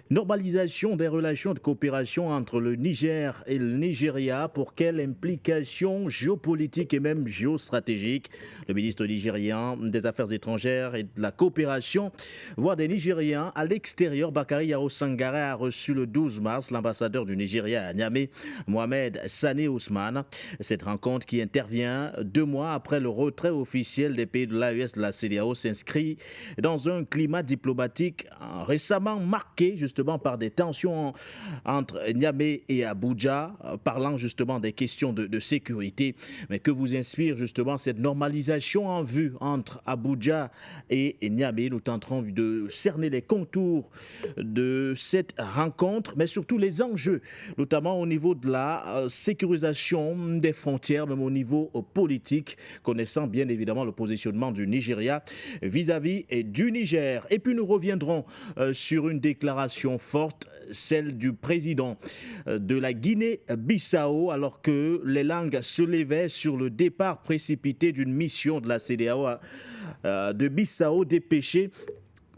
Normalisation des relations de coopération entre le Niger et le Nigeria, pour quelle implication géopolitique et même géostratégique? Le ministre nigérien des Affaires étrangères et de la coopération, voire des Nigériens à l'extérieur, Bakary Yao Sangare, a reçu le 12 mars l'ambassadeur du Nigeria à Niamey, Mohamed Sani Ousmane. Cette rencontre, qui intervient 2 mois après le retrait officiel des pays de l'AES de la CEDEAO, s'inscrit dans un climat diplomatique récemment marqué justement par des tensions entre Niamey et Abuja, parlant justement des questions de sécurité. Mais que vous inspire justement cette normalisation en vue entre Abuja et Niamey? Nous tenterons de cerner les contours de cette rencontre, mais surtout les enjeux, notamment au niveau de la sécurisation des frontières, même au niveau politique, connaissant bien évidemment le positionnement du Nigeria vis-à-vis du Niger. Et puis nous reviendrons sur une déclaration forte, celle du président de la Guinée-Bissau, alors que les langues se levaient sur le départ précipité d'une mission de la CEDEAO de Bissau dépêchée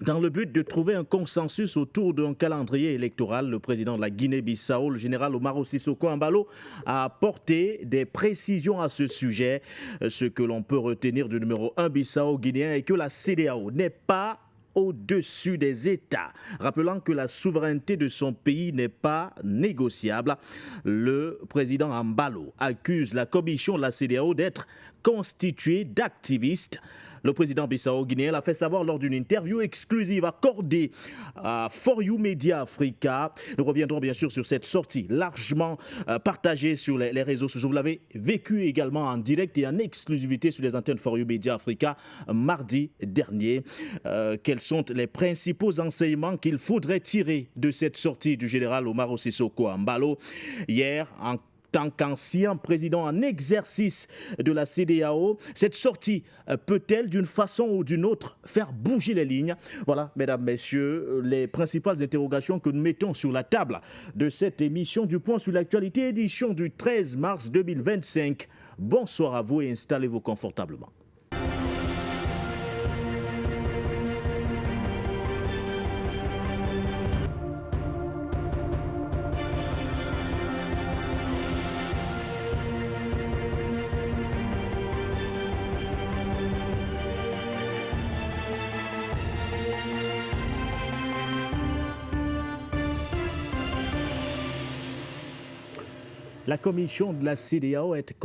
dans le but de trouver un consensus autour d'un calendrier électoral. Le président de la Guinée-Bissau, le général Umaro Sissoko Embalo, a apporté des précisions à ce sujet. Ce que l'on peut retenir du numéro 1 bissau-guinéen est que la CEDEAO n'est pas au-dessus des États, rappelant que la souveraineté de son pays n'est pas négociable. Le président Embalo accuse la commission de la CEDEAO d'être constituée d'activistes. Le président bissau-guinéen l'a fait savoir lors d'une interview exclusive accordée à For You Media Africa. Nous reviendrons bien sûr sur cette sortie largement partagée sur les réseaux sociaux. Vous l'avez vécu également en direct et en exclusivité sur les antennes For You Media Africa mardi dernier. Quels sont les principaux enseignements qu'il faudrait tirer de cette sortie du général Umaro Sissoko Embalo hier en tant qu'ancien président en exercice de la CEDEAO? Cette sortie peut-elle d'une façon ou d'une autre faire bouger les lignes? Voilà, mesdames, messieurs, les principales interrogations que nous mettons sur la table de cette émission du Point sur l'actualité, édition du 13 mars 2025. Bonsoir à vous et installez-vous confortablement. La commission de la CEDEAO est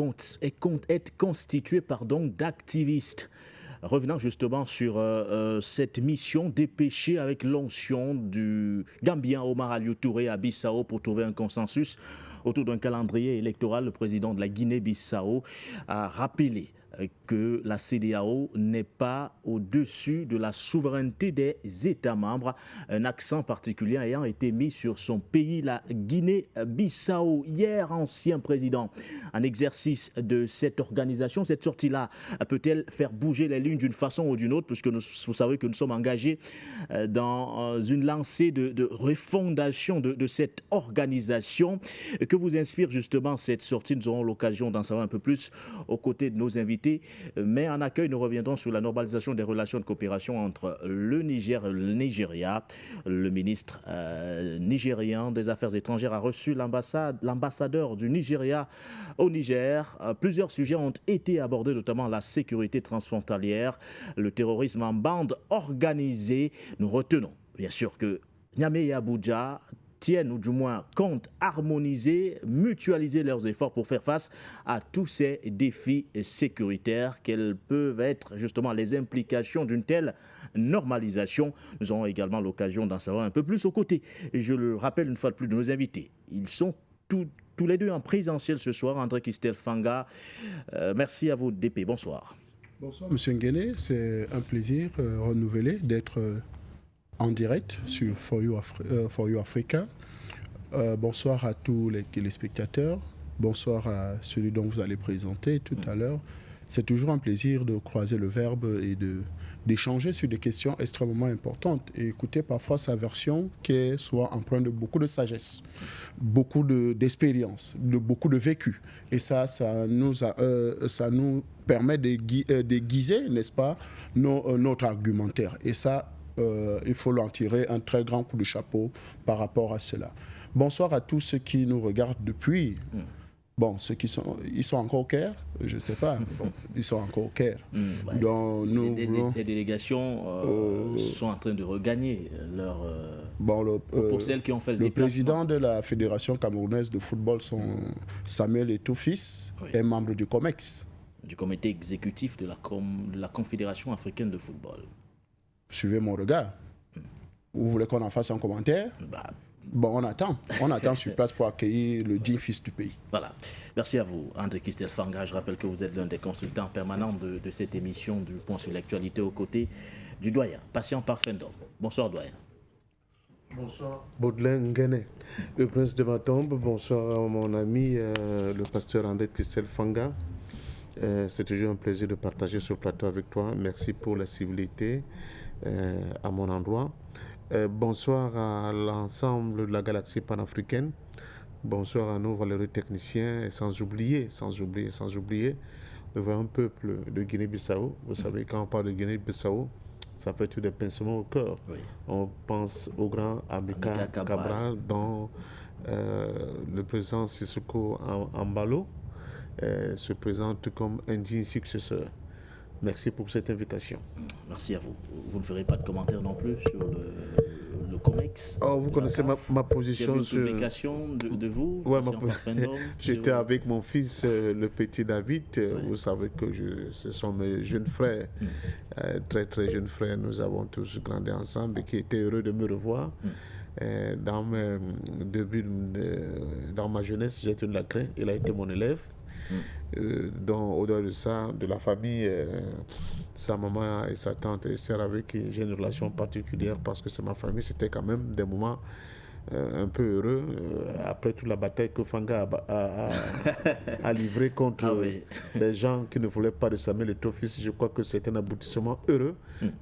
constituée d'activistes. Revenant justement sur cette mission dépêchée avec l'onction du Gambien Omar Alieu Touré à Bissau pour trouver un consensus autour d'un calendrier électoral, le président de la Guinée-Bissau a rappelé que la CEDEAO n'est pas au-dessus de la souveraineté des États membres, un accent particulier ayant été mis sur son pays, la Guinée-Bissau. Hier, ancien président en exercice de cette organisation, cette sortie-là peut-elle faire bouger les lignes d'une façon ou d'une autre, puisque vous savez que nous sommes engagés dans une lancée de refondation de cette organisation. Que vous inspire justement cette sortie? Nous aurons l'occasion d'en savoir un peu plus aux côtés de nos invités. Mais en accueil, nous reviendrons sur la normalisation des relations de coopération entre le Niger et le Nigeria. Le ministre nigérien des Affaires étrangères a reçu l'ambassadeur du Nigeria au Niger. Plusieurs sujets ont été abordés, notamment la sécurité transfrontalière, le terrorisme en bande organisée. Nous retenons bien sûr que Niamey et Abuja tiennent, ou du moins comptent harmoniser, mutualiser leurs efforts pour faire face à tous ces défis sécuritaires. Quelles peuvent être justement les implications d'une telle normalisation? Nous aurons également l'occasion d'en savoir un peu plus aux côtés. Et je le rappelle une fois de plus de nos invités. Ils sont tous les deux en présentiel ce soir. André Kistel Fanga, merci à vous DP. Bonsoir. Bonsoir M. Nguéné, c'est un plaisir renouvelé d'être en direct sur For You Africa. Bonsoir à tous les téléspectateurs. Bonsoir à celui dont vous allez présenter tout à l'heure. C'est toujours un plaisir de croiser le verbe et d'échanger sur des questions extrêmement importantes et écouter parfois sa version qui est soit empreinte de beaucoup de sagesse, beaucoup d'expérience, de beaucoup de vécu. Et ça nous permet d'aiguiser, n'est-ce pas, notre argumentaire. Et ça, il faut leur tirer un très grand coup de chapeau par rapport à cela. Bonsoir à tous ceux qui nous regardent depuis. Bon, ils sont encore au Caire, je ne sais pas. Bon, ils sont encore au Caire. Ouais. Donc, Les délégations sont en train de regagner leur... pour celles qui ont fait le déplacement. président de la Fédération camerounaise de football, Samuel Eto'o-Fils, est membre du COMEX. Du comité exécutif de la Confédération africaine de football. Suivez mon regard. Vous voulez qu'on en fasse un commentaire? Bon, on attend sur place pour accueillir le digne fils du pays. Voilà. Merci à vous, André Kistel Fanga. Je rappelle que vous êtes l'un des consultants permanents de cette émission du Point sur l'actualité aux côtés du doyen, Patient Parfendom. Bonsoir, doyen. Bonsoir, Baudelaire Nguene, le prince de Matombe. Bonsoir à mon ami, le pasteur André Kistel Fanga. C'est toujours un plaisir de partager ce plateau avec toi. Merci pour la civilité à mon endroit. Bonsoir à l'ensemble de la galaxie panafricaine. Bonsoir à nos valeureux techniciens et sans oublier le vaillant peuple de Guinée-Bissau. Vous savez, quand on parle de Guinée-Bissau, ça fait tout des pincements au cœur. Oui. On pense au grand Amilcar Cabral, dont le président Sissoko Embalo se présente comme un digne successeur. Merci pour cette invitation. Merci à vous. Vous ne ferez pas de commentaires non plus sur le COMEX. Vous connaissez ma position sur... Une publication de vous? Ouais, j'étais avec mon fils, le petit David. Vous savez que ce sont mes jeunes frères, très très jeunes frères. Nous avons tous grandi ensemble et qui étaient heureux de me revoir. Dans ma jeunesse, j'étais de la CRE. Il a été mon élève. Donc, au-delà de ça, de la famille, sa maman et sa tante et sœur avec qui j'ai une relation particulière parce que c'est ma famille, c'était quand même des moments un peu heureux après toute la bataille que Fanga a livrée contre des gens qui ne voulaient pas de Samuel Eto'o-Fils. Je crois que c'est un aboutissement heureux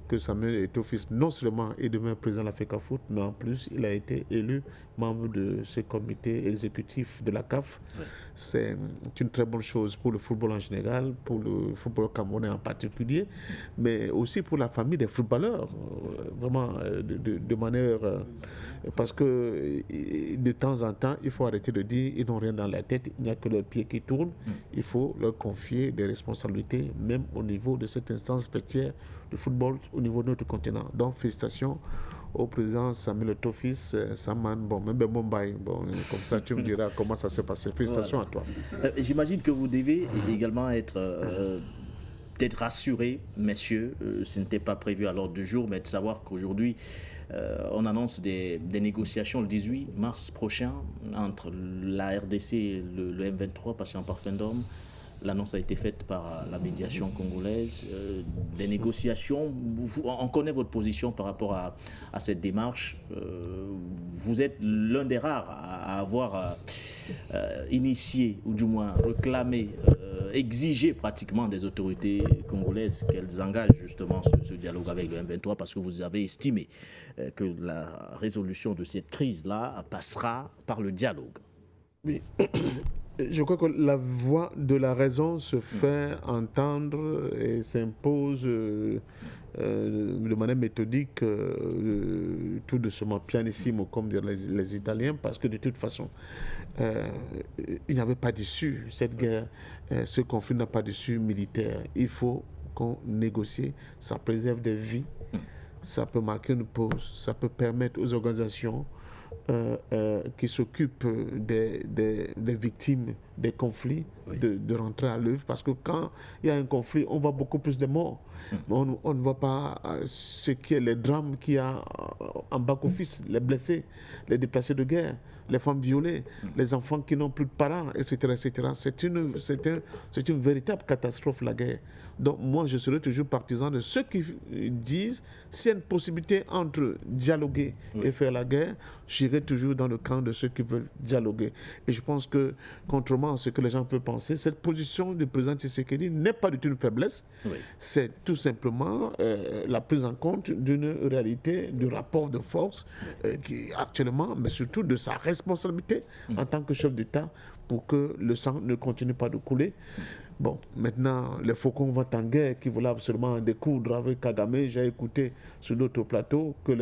que Samuel Eto'o-Fils non seulement est demain président de la FECAFOOT, mais en plus il a été élu membre de ce comité exécutif de la CAF. C'est une très bonne chose pour le football en général, pour le football camerounais en particulier, mais aussi pour la famille des footballeurs, vraiment de manière... parce que de temps en temps, il faut arrêter de dire ils n'ont rien dans la tête, il n'y a que leurs pieds qui tournent. Il faut leur confier des responsabilités, même au niveau de cette instance fêtière du football au niveau de notre continent. Donc, félicitations au président Samuel Eto'o-Fils, Saman, même Mumbai. Bon, comme ça, tu me diras comment ça s'est passé. Félicitations à toi. J'imagine que vous devez également être peut-être rassurés, messieurs, ce n'était pas prévu à l'ordre du jour, mais de savoir qu'aujourd'hui, on annonce des négociations le 18 mars prochain entre la RDC et le M23, Patient Parfendom. L'annonce a été faite par la médiation congolaise. Des négociations, on connaît votre position par rapport à cette démarche. Vous êtes l'un des rares à avoir initié, ou du moins réclamé, exigé pratiquement des autorités congolaises qu'elles engagent justement ce dialogue avec le M23 parce que vous avez estimé que la résolution de cette crise-là passera par le dialogue. Oui. Je crois que la voix de la raison se fait entendre et s'impose de manière méthodique, tout doucement, pianissimo, comme disent les Italiens, parce que de toute façon, il n'y avait pas d'issue. Cette guerre, ce conflit n'a pas d'issue militaire. Il faut qu'on négocie, ça préserve des vies, ça peut marquer une pause, ça peut permettre aux organisations qui s'occupent des victimes des conflits de rentrer à l'œuvre, parce que quand il y a un conflit, on voit beaucoup plus de morts. On ne voit pas ce qui est les drames qu'il y a en back-office, les blessés, les déplacés de guerre, les femmes violées, les enfants qui n'ont plus de parents, etc. etc. C'est une véritable catastrophe, la guerre. Donc moi, je serai toujours partisan de ceux qui disent s'il y a une possibilité entre dialoguer et faire la guerre, j'irai toujours dans le camp de ceux qui veulent dialoguer. Et je pense que, contrairement à ce que les gens peuvent penser, cette position du président Tshisekedi n'est pas du tout une faiblesse. C'est tout simplement la prise en compte d'une réalité, du rapport de force qui actuellement, mais surtout de sa responsabilité en tant que chef d'État pour que le sang ne continue pas de couler. Bon, maintenant, les faucons vont en guerre qui voulaient absolument en découdre avec Kagame. J'ai écouté sur d'autres plateaux que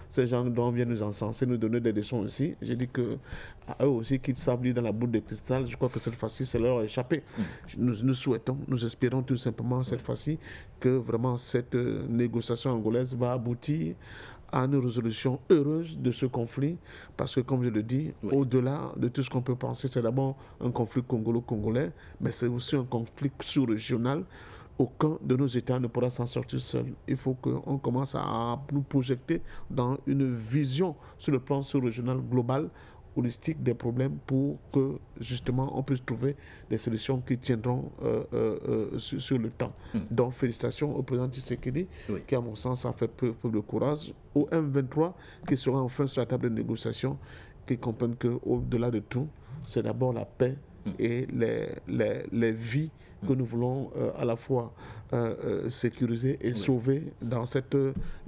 ces gens dont viennent nous encenser, nous donner des leçons aussi. J'ai dit que à eux aussi qu'ils savent lire dans la boule de cristal. Je crois que cette fois-ci, ça leur a échappé. Nous souhaitons, nous espérons tout simplement cette fois-ci que vraiment cette négociation angolaise va aboutir à une résolution heureuse de ce conflit, parce que comme je le dis, au-delà de tout ce qu'on peut penser, c'est d'abord un conflit congolo-congolais, mais c'est aussi un conflit sous-régional. Aucun de nos États ne pourra s'en sortir seul. Il faut qu'on commence à nous projeter dans une vision sur le plan sous-régional global, holistique des problèmes, pour que justement on puisse trouver des solutions qui tiendront sur le temps. Donc félicitations au président Tshisekedi qui à mon sens a fait preuve de courage, au M23 qui sera enfin sur la table de négociation, qui comprennent qu'au-delà de tout, c'est d'abord la paix et les vies que nous voulons à la fois sécuriser et sauver dans cette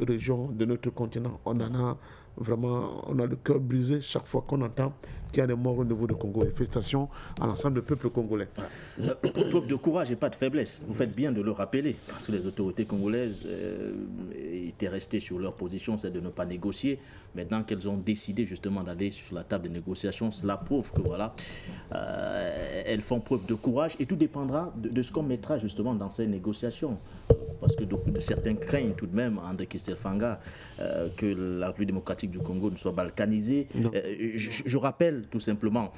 région de notre continent. On a le cœur brisé chaque fois qu'on entend qu'il y a des morts au niveau du Congo. Et félicitations à l'ensemble du peuple congolais. Preuve de courage et pas de faiblesse. Vous faites bien de le rappeler, parce que les autorités congolaises étaient restées sur leur position, c'est de ne pas négocier. Maintenant qu'elles ont décidé justement d'aller sur la table de négociation, cela prouve que voilà, elles font preuve de courage, et tout dépendra de ce qu'on mettra justement dans ces négociations. Parce que certains craignent tout de même, André Kistelfanga, que la République démocratique du Congo ne soit balkanisée. Je rappelle tout simplement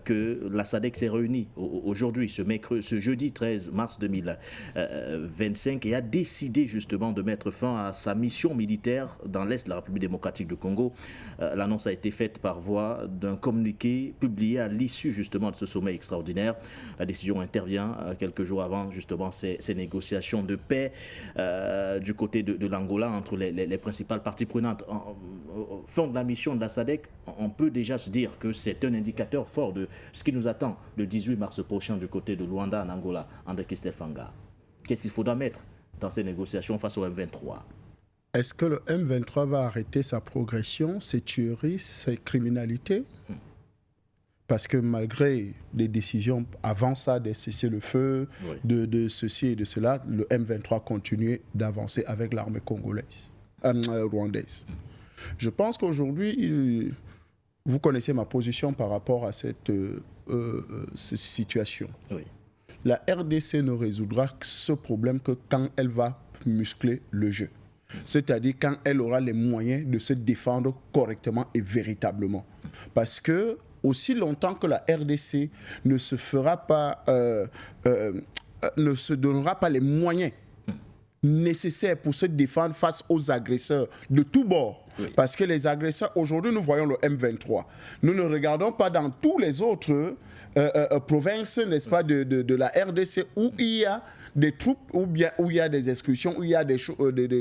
que la SADC s'est réunie aujourd'hui, ce jeudi 13 mars 2025, et a décidé justement de mettre fin à sa mission militaire dans l'Est de la République démocratique du Congo. L'annonce a été faite par voie d'un communiqué publié à l'issue justement de ce sommet extraordinaire. La décision intervient quelques jours avant justement ces négociations de paix du côté de l'Angola entre les principales parties prenantes. Au fond de la mission de la SADC, on peut déjà se dire que c'est un indicateur fort de ce qui nous attend le 18 mars prochain du côté de Luanda en Angola. André Kistelfanga, qu'est-ce qu'il faudra mettre dans ces négociations face au M23? Est-ce que le M23 va arrêter sa progression, ses tueries, ses criminalités? Parce que malgré des décisions avant ça, des cessez-le-feu, de ceci et de cela, le M23 continue d'avancer avec l'armée congolaise, rwandaise. Je pense qu'aujourd'hui, vous connaissez ma position par rapport à cette situation. La RDC ne résoudra ce problème que quand elle va muscler le jeu. C'est-à-dire quand elle aura les moyens de se défendre correctement et véritablement. Parce que aussi longtemps que la RDC ne se fera pas, ne se donnera pas les moyens nécessaires pour se défendre face aux agresseurs de tous bords. Parce que les agresseurs, aujourd'hui nous voyons le M23. Nous ne regardons pas dans tous les autres provinces, n'est-ce pas, de la RDC où il y a des troupes, ou bien où il y a des exclusions, où il y a des,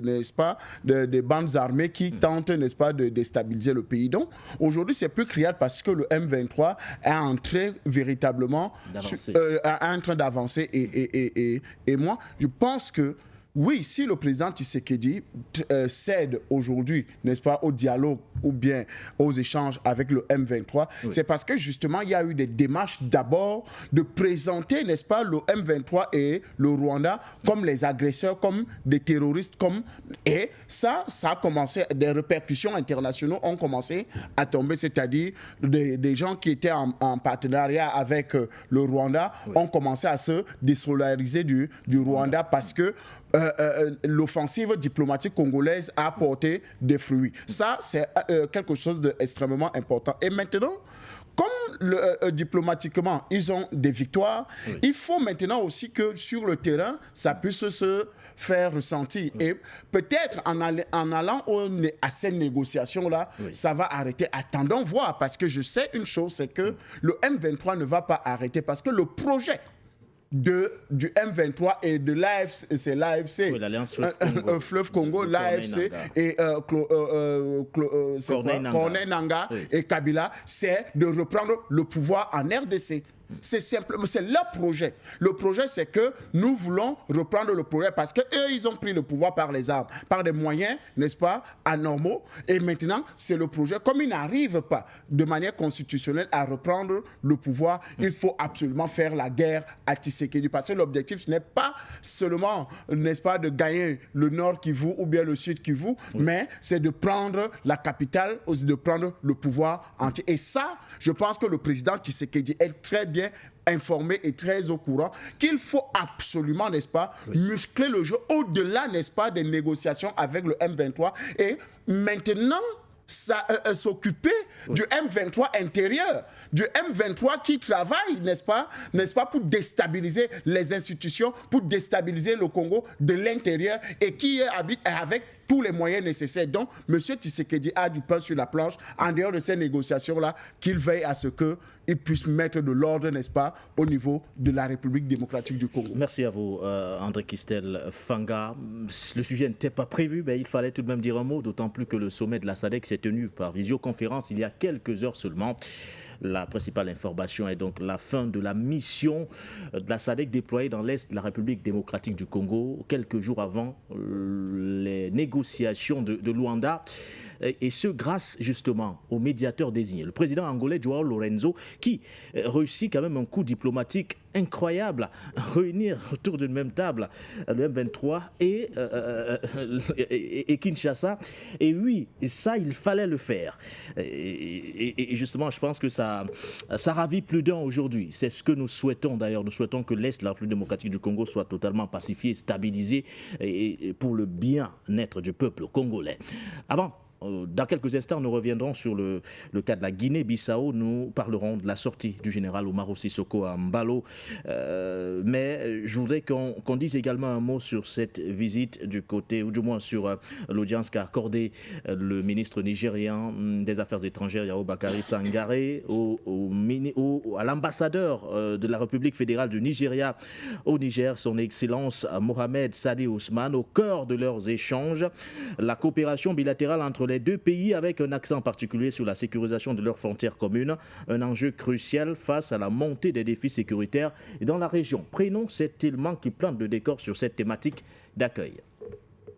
n'est-ce pas, des bandes armées qui tentent, n'est-ce pas, de déstabiliser le pays. Donc aujourd'hui c'est plus criard parce que le M23 est entré véritablement en train d'avancer. Et moi je pense que oui, si le président Tshisekedi cède aujourd'hui, n'est-ce pas, au dialogue ou bien aux échanges avec le M23, c'est parce que justement, il y a eu des démarches d'abord de présenter, n'est-ce pas, le M23 et le Rwanda comme les agresseurs, comme des terroristes, et ça a commencé, des répercussions internationales ont commencé à tomber, c'est-à-dire des gens qui étaient en partenariat avec le Rwanda ont commencé à se désolidariser du Rwanda parce que l'offensive diplomatique congolaise a porté des fruits. Ça, c'est quelque chose d'extrêmement important. Et maintenant, comme diplomatiquement, ils ont des victoires, il faut maintenant aussi que sur le terrain, ça puisse se faire ressentir. Et peut-être en allant à ces négociations-là, ça va arrêter. Attendons voir, parce que je sais une chose, c'est que le M23 ne va pas arrêter, parce que le projet du M23 et de l'AFC, c'est l'AFC, l'Alliance Fleuve Congo, l'AFC et Corneille Nangaa et Kabila, c'est de reprendre le pouvoir en RDC. C'est simplement, c'est leur projet. Le projet, c'est que nous voulons reprendre le projet parce qu'eux, ils ont pris le pouvoir par les armes, par des moyens, n'est-ce pas, anormaux. Et maintenant, c'est le projet. Comme ils n'arrivent pas de manière constitutionnelle à reprendre le pouvoir, il faut absolument faire la guerre à Tshisekedi. Parce que l'objectif, ce n'est pas seulement, n'est-ce pas, de gagner le Nord Kivu ou bien le Sud Kivu, mais c'est de prendre la capitale, aussi de prendre le pouvoir entier. Et ça, je pense que le président Tshisekedi est très bien informé et très au courant qu'il faut absolument, n'est-ce pas, muscler le jeu au-delà, n'est-ce pas, des négociations avec le M23 et maintenant s'occuper du M23 intérieur, du M23 qui travaille, n'est-ce pas, pour déstabiliser les institutions, pour déstabiliser le Congo de l'intérieur et qui habite avec tous les moyens nécessaires. Donc, M. Tshisekedi a du pain sur la planche, en dehors de ces négociations-là, qu'il veille à ce qu'il puisse mettre de l'ordre, n'est-ce pas, au niveau de la République démocratique du Congo. Merci à vous, André Kistel Fanga. Le sujet n'était pas prévu, mais il fallait tout de même dire un mot, d'autant plus que le sommet de la SADC s'est tenu par visioconférence il y a quelques heures seulement. La principale information est donc la fin de la mission de la SADC déployée dans l'Est de la République démocratique du Congo, quelques jours avant les négociations de Luanda. Et ce grâce justement au médiateur désigné, le président angolais Joao Lorenzo, qui réussit quand même un coup diplomatique incroyable à réunir autour d'une même table le M23 et Kinshasa. Et oui, ça, il fallait le faire. Et justement, je pense que ça ravit plus d'un aujourd'hui. C'est ce que nous souhaitons d'ailleurs. Nous souhaitons que l'Est de la République démocratique du Congo soit totalement pacifié, stabilisé et pour le bien-être du peuple congolais. Dans quelques instants, nous reviendrons sur le cas de la Guinée-Bissau. Nous parlerons de la sortie du général Umaru Sissoco à Mbalo. Mais je voudrais qu'on dise également un mot sur cette visite du côté, ou du moins sur l'audience qu'a accordée le ministre nigérian des Affaires étrangères, Yao Bakari Sangaré, à l'ambassadeur de la République fédérale du Nigeria au Niger, son Excellence Mohamed Sadi Ousmane, au cœur de leurs échanges. La coopération bilatérale entre les deux pays avec un accent particulier sur la sécurisation de leurs frontières communes, un enjeu crucial face à la montée des défis sécuritaires dans la région. Prenons cet élément qui plante le décor sur cette thématique d'accueil.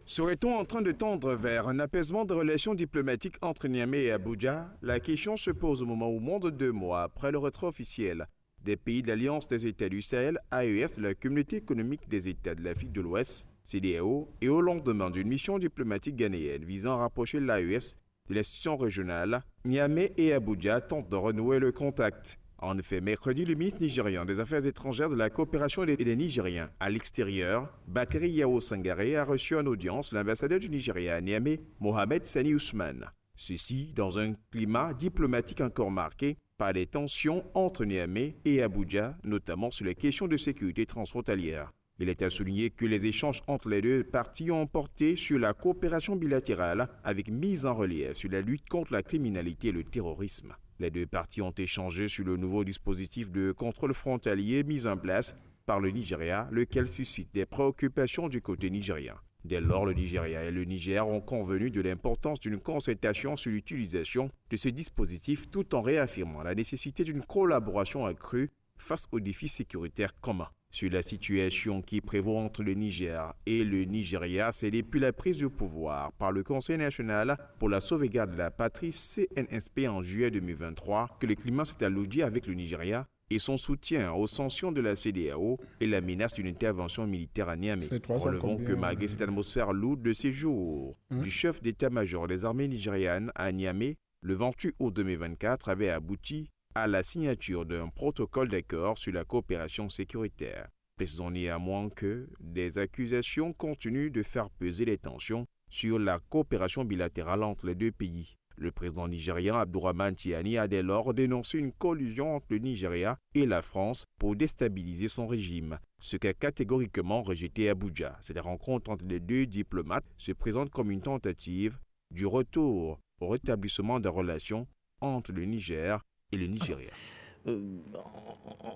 Serait-on en train de tendre vers un apaisement des relations diplomatiques entre Niamey et Abuja? La question se pose au moment où, moins de 2 mois après le retrait officiel des pays de l'Alliance des États du Sahel, AES, de la Communauté économique des États de l'Afrique de l'Ouest, CEDEAO, et au lendemain d'une mission diplomatique ghanéenne visant à rapprocher l'AES de l'institution régionale, Niamey et Abuja tentent de renouer le contact. En effet, mercredi, le ministre nigérian des Affaires étrangères, de la coopération et des Nigériens à l'extérieur, Bakary Yao Sangaré, a reçu en audience l'ambassadeur du Nigeria à Niamey, Mohamed Sani Ousmane. Ceci dans un climat diplomatique encore marqué par des tensions entre Niamey et Abuja, notamment sur les questions de sécurité transfrontalière. Il est à souligner que les échanges entre les deux parties ont porté sur la coopération bilatérale avec mise en relief sur la lutte contre la criminalité et le terrorisme. Les deux parties ont échangé sur le nouveau dispositif de contrôle frontalier mis en place par le Nigeria, lequel suscite des préoccupations du côté nigérien. Dès lors, le Nigeria et le Niger ont convenu de l'importance d'une concertation sur l'utilisation de ce dispositif tout en réaffirmant la nécessité d'une collaboration accrue face aux défis sécuritaires communs. Sur la situation qui prévaut entre le Niger et le Nigeria, c'est depuis la prise du pouvoir par le Conseil national pour la sauvegarde de la patrie CNSP en juillet 2023 que le climat s'est alourdi avec le Nigeria et son soutien aux sanctions de la CEDEAO et la menace d'une intervention militaire à Niamey. Relevons que malgré cette atmosphère lourde de séjour du chef d'état-major des armées nigérianes à Niamey, le 28 août 2024 avait abouti à la signature d'un protocole d'accord sur la coopération sécuritaire. Précisons néanmoins que des accusations continuent de faire peser les tensions sur la coopération bilatérale entre les deux pays. Le président nigérien Abdourahmane Tiani a dès lors dénoncé une collusion entre le Nigeria et la France pour déstabiliser son régime, ce qu'a catégoriquement rejeté Abuja. Cette rencontre entre les deux diplomates se présente comme une tentative du retour au rétablissement des relations entre le Niger et le Nigeria.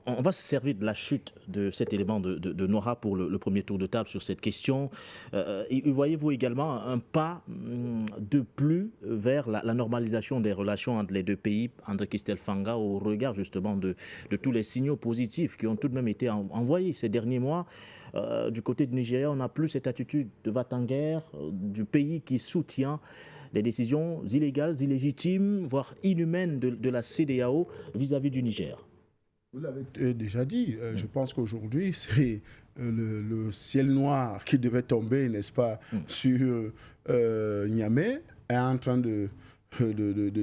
on va se servir de la chute de cet élément de Noura pour le premier tour de table sur cette question. Voyez-vous également un pas de plus vers la normalisation des relations entre les deux pays, André Kistel Fanga, au regard justement de tous les signaux positifs qui ont tout de même été envoyés ces derniers mois? Du côté du Nigeria, on n'a plus cette attitude de va-t-en-guerre du pays qui soutient les décisions illégales, illégitimes, voire inhumaines de la CEDEAO vis-à-vis du Niger. Vous l'avez déjà dit, je pense qu'aujourd'hui, c'est le ciel noir qui devait tomber, n'est-ce pas, sur Niamey, est en train de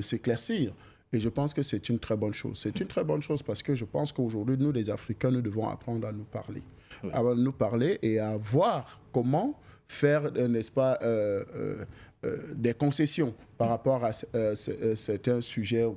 s'éclaircir. Et je pense que c'est une très bonne chose. C'est une très bonne chose parce que je pense qu'aujourd'hui, nous, les Africains, nous devons apprendre à nous parler. Oui. À nous parler et à voir comment faire, n'est-ce pas, des concessions par rapport à certains sujets ou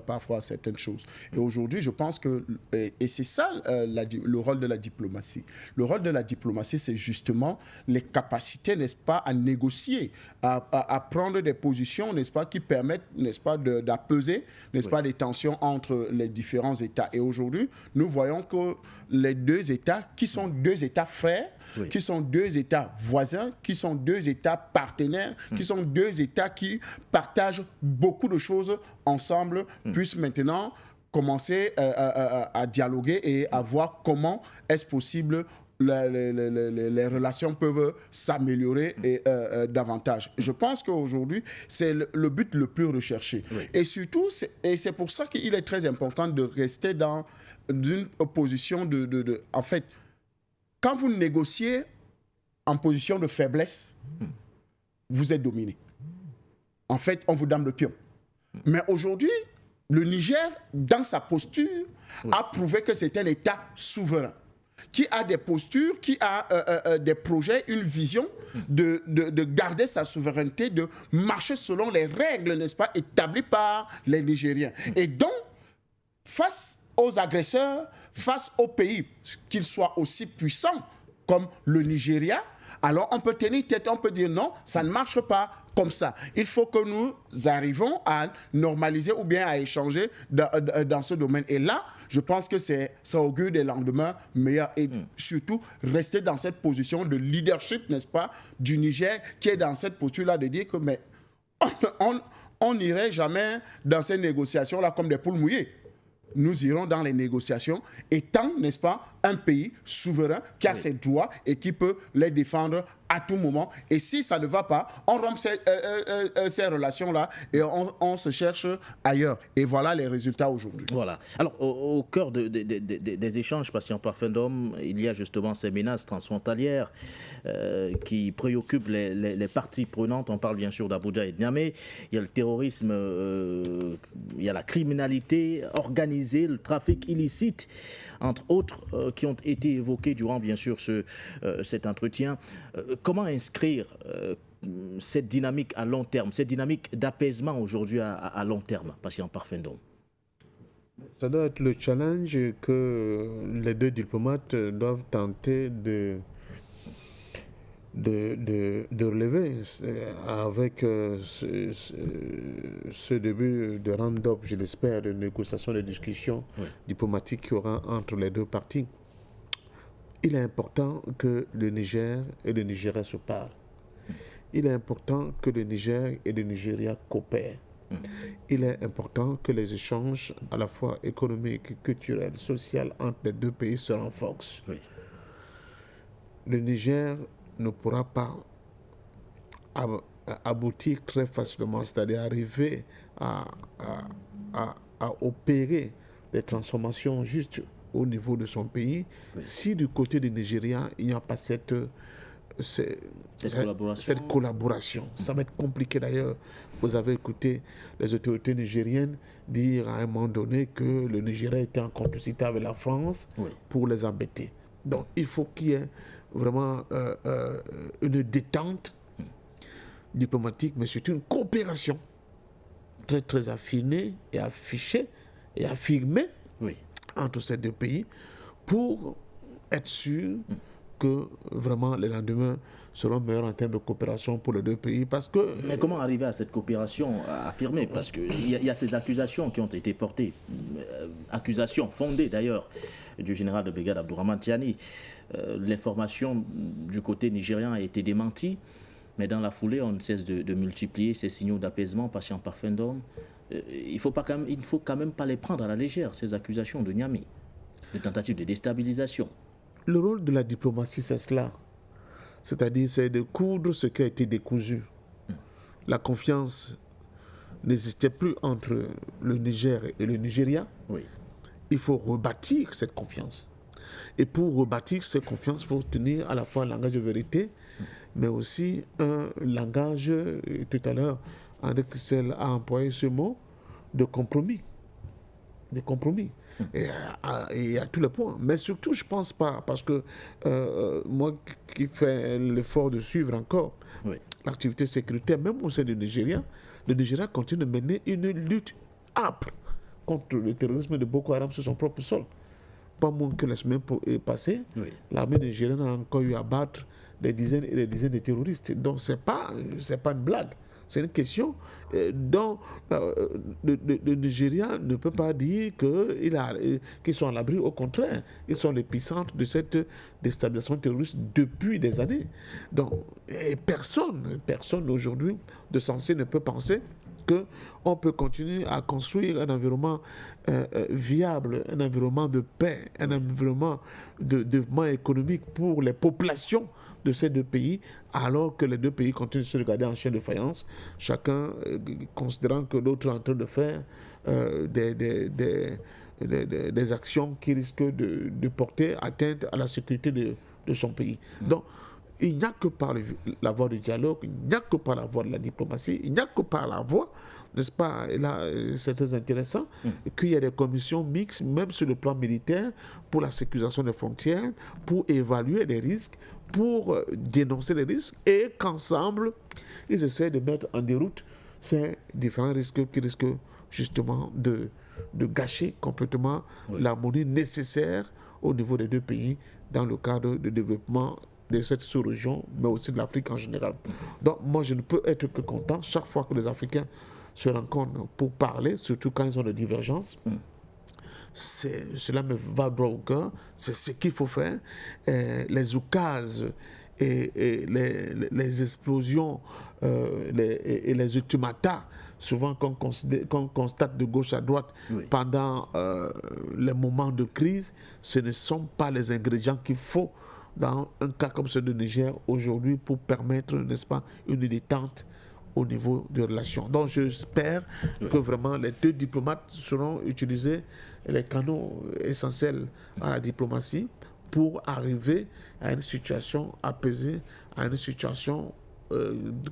parfois à certaines choses. Et aujourd'hui, je pense que, et c'est ça le rôle de la diplomatie. Le rôle de la diplomatie, c'est justement les capacités, n'est-ce pas, à négocier, à prendre des positions, n'est-ce pas, qui permettent, n'est-ce pas, d'apaiser, n'est-ce pas, les tensions entre les différents États. Et aujourd'hui, nous voyons que les deux États, qui sont deux États frères, qui sont deux États voisins, qui sont deux États partenaires, qui sont deux États qui partagent beaucoup de choses ensemble, puissent maintenant commencer à dialoguer et à voir comment est-ce possible les relations peuvent s'améliorer et, davantage. Je pense qu'aujourd'hui, c'est le but le plus recherché. Oui. Et surtout, c'est pour ça qu'il est très important de rester dans une position en fait, quand vous négociez en position de faiblesse, vous êtes dominé. En fait, on vous donne le pion. Mais aujourd'hui, le Niger, dans sa posture, a prouvé que c'est un État souverain, qui a des postures, qui a des projets, une vision de garder sa souveraineté, de marcher selon les règles, n'est-ce pas, établies par les Nigériens. Et donc, face aux agresseurs, face aux pays, qu'ils soient aussi puissants comme le Nigeria, alors on peut tenir tête, on peut dire non, ça ne marche pas comme ça. Il faut que nous arrivions à normaliser ou bien à échanger dans ce domaine. Et là, je pense que ça augure des lendemains meilleurs et surtout rester dans cette position de leadership, n'est-ce pas, du Niger, qui est dans cette posture-là de dire que mais on n'irait jamais dans ces négociations-là comme des poules mouillées. Nous irons dans les négociations étant, n'est-ce pas, un pays souverain qui a ses droits et qui peut les défendre à tout moment. Et si ça ne va pas, on rompt ces relations-là et on se cherche ailleurs. Et voilà les résultats aujourd'hui. Voilà. Alors, au cœur des échanges patient parfum d'homme, il y a justement ces menaces transfrontalières qui préoccupent les parties prenantes. On parle bien sûr d'Abuja et de Niamey. Il y a le terrorisme, il y a la criminalité organisée, le trafic illicite, entre autres, qui ont été évoqués durant, bien sûr, cet entretien. Comment inscrire cette dynamique à long terme, cette dynamique d'apaisement aujourd'hui à long terme, patient parfum d'homme? Ça doit être le challenge que les deux diplomates doivent tenter de relever avec ce début de round-up, je l'espère, de négociations, de discussions diplomatiques qu'il y aura entre les deux parties. Il est important que le Niger et le Nigeria se parlent. Il est important que le Niger et le Nigeria coopèrent. Il est important que les échanges à la fois économiques, culturels, sociaux entre les deux pays se renforcent. Oui. Le Niger ne pourra pas aboutir très facilement, c'est-à-dire arriver à opérer des transformations juste au niveau de son pays, si du côté du Nigeria, il n'y a pas cette collaboration. Ça va être compliqué d'ailleurs. Vous avez écouté les autorités nigériennes dire à un moment donné que le Nigeria était en complicité avec la France pour les embêter. Donc il faut qu'il y ait vraiment une détente diplomatique, mais surtout une coopération très très affinée et affichée et affirmée entre ces deux pays pour être sûr que vraiment les lendemains seront meilleurs en termes de coopération pour les deux pays. Parce que, mais comment arriver à cette coopération affirmée? Parce qu'il y a ces accusations qui ont été portées, accusations fondées d'ailleurs, du général de brigade Abdourahmane Tiani. L'information du côté nigérian a été démentie, mais dans la foulée, on ne cesse de multiplier ces signaux d'apaisement, patient parfum d'homme. Il ne faut quand même pas les prendre à la légère, ces accusations de Niamey, de tentatives de déstabilisation. Le rôle de la diplomatie, c'est cela. C'est-à-dire, c'est de coudre ce qui a été décousu. La confiance n'existait plus entre le Niger et le Nigeria. Oui. Il faut rebâtir cette confiance. Et pour rebâtir cette confiance, il faut tenir à la fois un langage de vérité, mais aussi un langage, tout à l'heure, André Christel a employé ce mot, de compromis. De compromis. Et à tous les points. Mais surtout, je ne pense pas, parce que moi qui fais l'effort de suivre encore l'activité sécuritaire, même au sein du Nigeria, le Nigeria continue de mener une lutte âpre contre le terrorisme de Boko Haram sur son propre sol. Pas moins que la semaine passée, l'armée nigérienne a encore eu à battre des dizaines et des dizaines de terroristes. Donc, ce n'est pas une blague. C'est une question dont le Nigeria ne peut pas dire qu'ils sont à l'abri. Au contraire, ils sont l'épicentre de cette déstabilisation terroriste depuis des années. Donc, personne aujourd'hui de sensé ne peut penser qu'on peut continuer à construire un environnement viable, un environnement de paix, un environnement de développement économique pour les populations de ces deux pays, alors que les deux pays continuent de se regarder en chien de faïence, chacun considérant que l'autre est en train de faire des actions qui risquent de porter atteinte à la sécurité de son pays. Donc, il n'y a que par la voie du dialogue, il n'y a que par la voie de la diplomatie, il n'y a que par la voie, n'est-ce pas, et là c'est très intéressant, qu'il y ait des commissions mixtes, même sur le plan militaire, pour la sécurisation des frontières, pour évaluer les risques, pour dénoncer les risques, et qu'ensemble, ils essaient de mettre en déroute ces différents risques qui risquent justement de gâcher complètement l'harmonie nécessaire au niveau des deux pays dans le cadre de développement de cette sous-région, mais aussi de l'Afrique en général. Donc moi, je ne peux être que content chaque fois que les Africains se rencontrent pour parler, surtout quand ils ont des divergences. Cela me va droit au cœur, c'est ce qu'il faut faire. Les oukases et les explosions et les ultimata, souvent qu'on constate de gauche à droite pendant les moments de crise, ce ne sont pas les ingrédients qu'il faut dans un cas comme celui de Niger aujourd'hui pour permettre, n'est-ce pas, une détente au niveau des relations. Donc j'espère que vraiment les deux diplomates seront utilisés, les canaux essentiels à la diplomatie, pour arriver à une situation apaisée, à une situation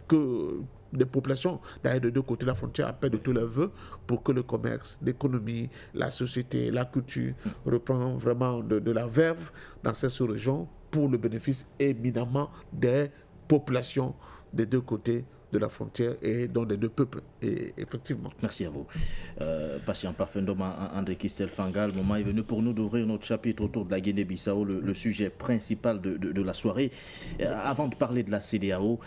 que les populations d'ailleurs de deux côtés de la frontière appellent de tous leurs vœux pour que le commerce, l'économie, la société, la culture reprennent vraiment de la verve dans cette sous-région pour le bénéfice éminemment des populations des deux côtés de la frontière et donc des deux peuples, et effectivement. Merci à vous. Patient parfum d'homme, André Christel Fangal, le moment est venu pour nous d'ouvrir notre chapitre autour de la Guinée-Bissau, le sujet principal de la soirée. Avant de parler de la CEDEAO,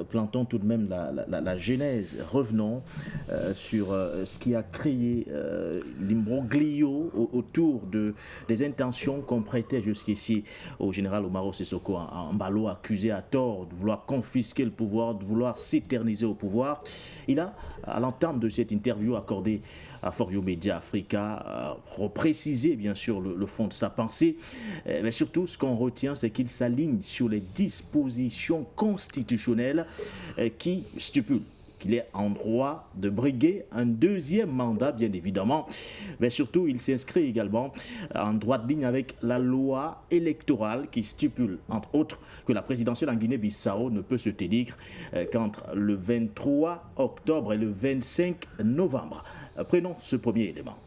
plantons tout de même la genèse. Revenons sur ce qui a créé l'imbroglio autour des intentions qu'on prêtait jusqu'ici au général Umaro Sissoko Embalo, accusé à tort de vouloir confisquer le pouvoir, de vouloir s'éterniser au pouvoir. Il a, à l'entame de cette interview accordée à For You Media Africa, reprécisé bien sûr le fond de sa pensée, mais surtout ce qu'on retient, c'est qu'il s'aligne sur les dispositions constitutionnelles qui stipulent qu'il est en droit de briguer un deuxième mandat, bien évidemment, mais surtout il s'inscrit également en droite ligne avec la loi électorale qui stipule, entre autres, que la présidentielle en Guinée-Bissau ne peut se tenir qu'entre le 23 octobre et le 25 novembre. Prenons ce premier élément.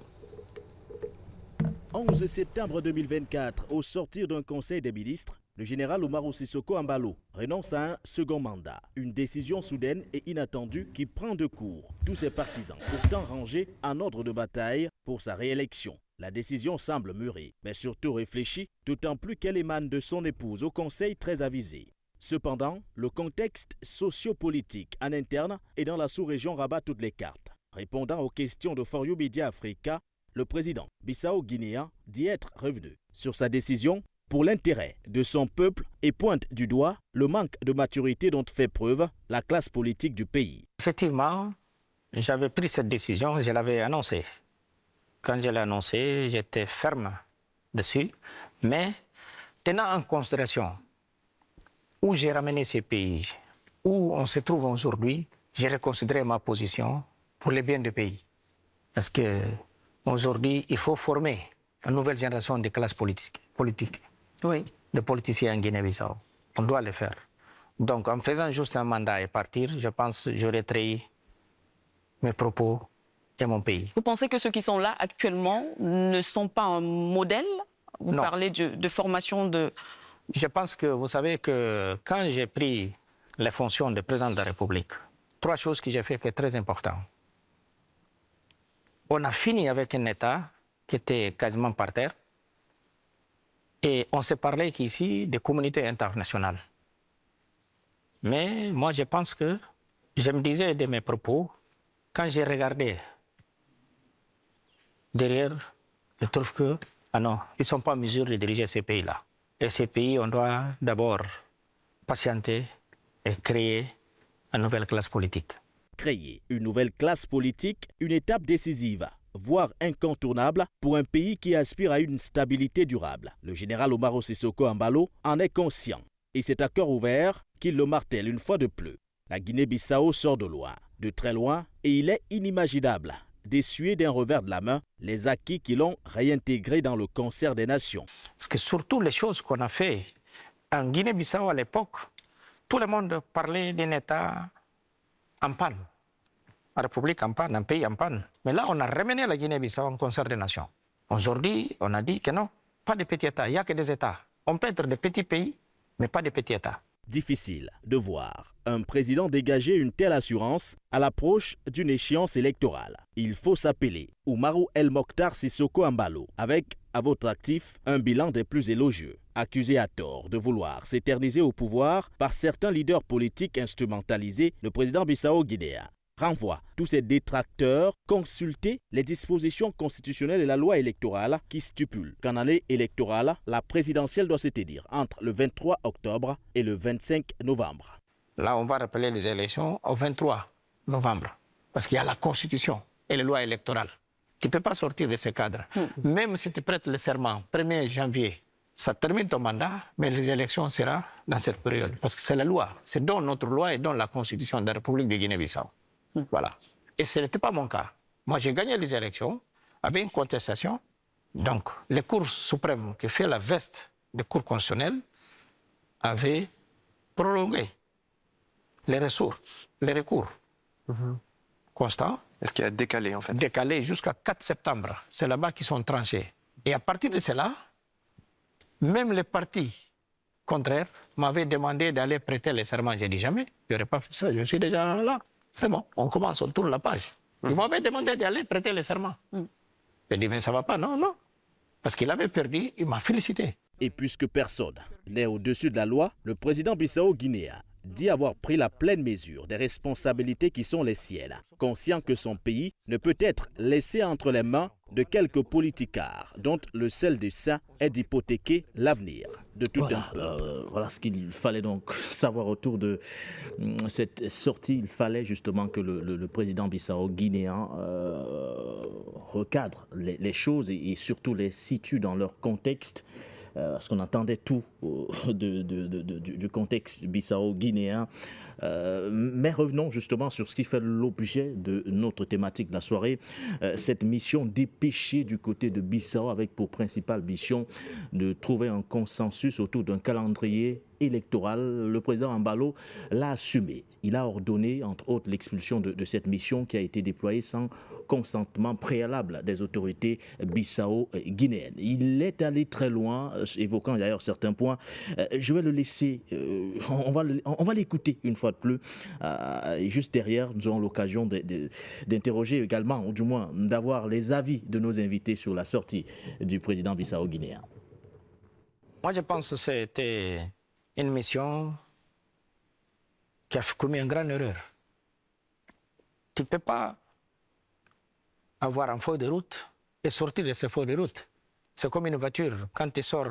11 septembre 2024, au sortir d'un conseil des ministres, le général Umaro Sissoko Embalo renonce à un second mandat. Une décision soudaine et inattendue qui prend de court tous ses partisans, pourtant rangés en ordre de bataille pour sa réélection. La décision semble mûrie, mais surtout réfléchie, d'autant plus qu'elle émane de son épouse au conseil très avisé. Cependant, le contexte sociopolitique en interne et dans la sous-région rabat toutes les cartes. Répondant aux questions de For You Media Africa, le président bissau-guinéen dit être revenu sur sa décision pour l'intérêt de son peuple et pointe du doigt le manque de maturité dont fait preuve la classe politique du pays. Effectivement, j'avais pris cette décision, je l'avais annoncée. Quand je l'ai annoncée, j'étais ferme dessus, mais tenant en considération où j'ai ramené ces pays, où on se trouve aujourd'hui, j'ai reconsidéré ma position pour le bien du pays. Parce qu'aujourd'hui, il faut former une nouvelle génération de classes politiques, Oui. de politiciens en Guinée-Bissau. On doit le faire. Donc, en faisant juste un mandat et partir, je pense que j'aurais trahi mes propos et mon pays. Vous pensez que ceux qui sont là actuellement ne sont pas un modèle? Vous Non. parlez de formation de... Je pense que vous savez que quand j'ai pris les fonctions de président de la République, 3 choses que j'ai fait qui sont très importantes. On a fini avec un État qui était quasiment par terre et on s'est parlé qu'ici des communautés internationales. Mais moi, je pense que je me disais de mes propos, quand j'ai regardé derrière, je trouve que, ah non, ils ne sont pas en mesure de diriger ces pays-là. Et ces pays, on doit d'abord patienter et créer une nouvelle classe politique. Créer une nouvelle classe politique, une étape décisive, voire incontournable pour un pays qui aspire à une stabilité durable. Le général Umaro Sissoco Embaló en est conscient et c'est à cœur ouvert qu'il le martèle une fois de plus. La Guinée-Bissau sort de loin, de très loin, et il est inimaginable d'essuyer d'un revers de la main les acquis qui l'ont réintégré dans le concert des nations. Parce que surtout les choses qu'on a fait en Guinée-Bissau à l'époque, tout le monde parlait d'un État en panne, une république en panne, un pays en panne. Mais là, on a ramené la Guinée-Bissau en concert des nations. Aujourd'hui, on a dit que non, pas de petits États, il n'y a que des États. On peut être des petits pays, mais pas des petits États. Difficile de voir un président dégager une telle assurance à l'approche d'une échéance électorale. Il faut s'appeler Umaro El Mokhtar Sissoco Embaló, avec à votre actif un bilan des plus élogieux. Accusé à tort de vouloir s'éterniser au pouvoir par certains leaders politiques instrumentalisés, le président bissau-guinéen renvoie tous ses détracteurs consulter les dispositions constitutionnelles et la loi électorale qui stipulent qu'en année électorale, la présidentielle doit se tenir entre le 23 octobre et le 25 novembre. Là, on va rappeler les élections au 23 novembre, parce qu'il y a la Constitution et les lois électorales. Tu ne peux pas sortir de ce cadre. Même si tu prêtes le serment 1er janvier, ça termine ton mandat, mais les élections seront dans cette période. Parce que c'est la loi, c'est dans notre loi et dans la Constitution de la République de Guinée-Bissau. Voilà. Et ce n'était pas mon cas. Moi, j'ai gagné les élections avec une contestation. Donc, les cours suprêmes qui fait la veste des cours constitutionnels avaient prolongé les ressources, les recours constants. Est-ce qu'il a décalé en fait? Décalé jusqu'à 4 septembre. C'est là-bas qu'ils sont tranchés. Et à partir de cela, même les partis contraires m'avaient demandé d'aller prêter les serments. J'ai dit jamais, je n'aurais pas fait ça, je suis déjà là. C'est bon, on commence, on tourne la page. Ils m'avaient demandé d'aller prêter les serments. J'ai dit, mais ça ne va pas, non, non. Parce qu'il avait perdu, il m'a félicité. Et puisque personne n'est au-dessus de la loi, le président bissau-guinéen dit avoir pris la pleine mesure des responsabilités qui sont les siennes, conscient que son pays ne peut être laissé entre les mains de quelques politicards dont le seul dessein est d'hypothéquer l'avenir de tout un peuple. Voilà ce qu'il fallait donc savoir autour de cette sortie. Il fallait justement que le président bissau-guinéen recadre les choses et surtout les situe dans leur contexte. Parce qu'on entendait tout du contexte bissau-guinéen. Mais revenons justement sur ce qui fait l'objet de notre thématique de la soirée, cette mission dépêchée du côté de Bissau avec pour principale mission de trouver un consensus autour d'un calendrier électoral. Le président Embaló l'a assumé. il a ordonné, entre autres, l'expulsion de cette mission qui a été déployée sans consentement préalable des autorités bissau-guinéennes. Il est allé très loin, évoquant d'ailleurs certains points. Je vais le laisser, on va l'écouter une fois de plus. Et juste derrière, nous aurons l'occasion d'interroger également, ou du moins d'avoir les avis de nos invités sur la sortie du président bissau-guinéen. Moi, je pense que c'était une mission qui a commis une grande erreur. Tu ne peux pas avoir un feu de route et sortir de ce feu de route. C'est comme une voiture. Quand tu sors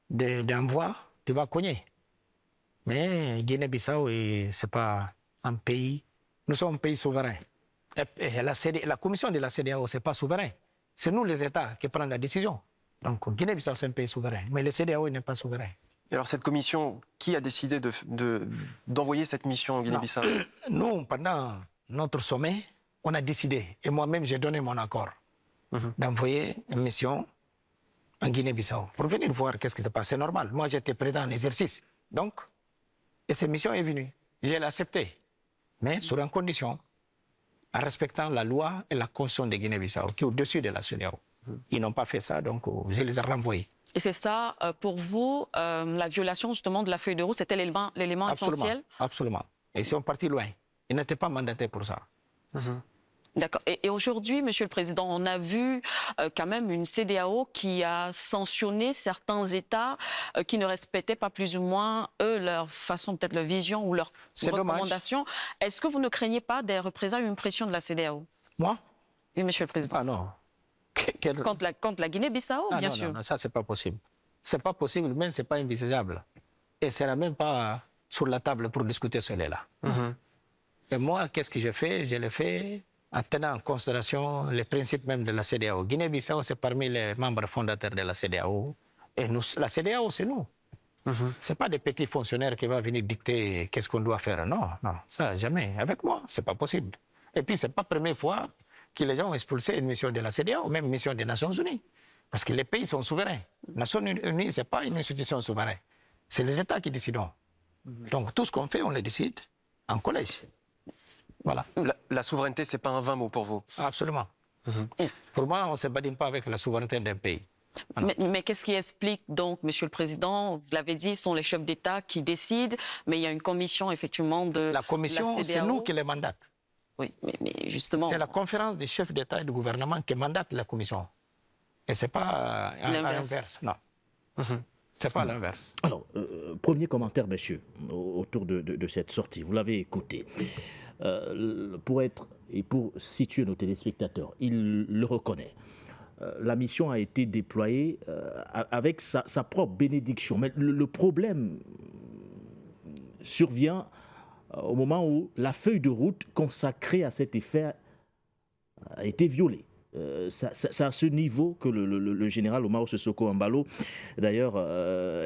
d'un voie, tu vas cogner. Mais Guinée-Bissau, ce n'est pas un pays. Nous sommes un pays souverain. Et la commission de la CEDEAO, ce n'est pas souverain. C'est nous, les États, qui prenons la décision. Donc Guinée-Bissau, c'est un pays souverain. Mais le CEDEAO n'est pas souverain. Et alors cette commission, qui a décidé d'envoyer cette mission en Guinée-Bissau? Nous, pendant notre sommet, on a décidé, et moi-même j'ai donné mon accord, d'envoyer une mission en Guinée-Bissau pour venir voir qu'est-ce qui se passe. C'est normal. Moi, j'étais président en exercice. Donc, et cette mission est venue. J'ai accepté, mais sur une condition, en respectant la loi et la constitution de Guinée-Bissau, qui est au-dessus de la CEDEAO. Ils n'ont pas fait ça, donc je les ai renvoyés. Et c'est ça, pour vous, la violation justement de la feuille de route, c'était l'élément essentiel? Absolument. Et ils sont partis loin. Ils n'étaient pas mandatés pour ça. D'accord. Et aujourd'hui, Monsieur le Président, on a vu quand même une CEDEAO qui a sanctionné certains États qui ne respectaient pas plus ou moins, eux, leur façon, peut-être leur vision ou leurs recommandations. Est-ce que vous ne craignez pas des représailles ou une pression de la CEDEAO? Moi? Oui, Monsieur le Président. Ah non. Contre la Guinée-Bissau, bien sûr. Non, ça, c'est pas possible. C'est pas possible, même c'est pas envisageable. Et ce n'est même pas sur la table pour discuter cela. Et moi, qu'est-ce que j'ai fait? Je l'ai fait en tenant en considération les principes même de la CEDEAO. Guinée-Bissau, c'est parmi les membres fondateurs de la CEDEAO. Et nous, la CEDEAO, c'est nous. Ce n'est pas des petits fonctionnaires qui vont venir dicter qu'est-ce qu'on doit faire. Non, non, ça, jamais. Avec moi, ce n'est pas possible. Et puis, ce n'est pas la première fois que les gens ont expulsé une mission de la CEDEAO, ou même une mission des Nations Unies. Parce que les pays sont souverains. Les Nations Unies, ce n'est pas une institution souveraine. C'est les États qui décident. Donc, tout ce qu'on fait, on le décide en collège. Voilà. La souveraineté, ce n'est pas un vain mot pour vous? Absolument. Pour moi, on ne se badine pas avec la souveraineté d'un pays. Mais qu'est-ce qui explique donc, Monsieur le Président, vous l'avez dit, ce sont les chefs d'État qui décident, mais il y a une commission effectivement de la commission, c'est nous qui les mandate. Oui, mais justement... C'est la conférence des chefs d'État et de gouvernement qui mandate la commission. Et ce n'est pas à l'inverse. Non. C'est pas à l'inverse. Alors, premier commentaire, messieurs, autour de cette sortie. Vous l'avez écouté. Pour situer nos téléspectateurs, il le reconnaît. La mission a été déployée avec sa propre bénédiction. Mais le problème survient au moment où la feuille de route consacrée à cet effet a été violée. C'est à ce niveau que le général Umaro Sissoko Embalo, d'ailleurs,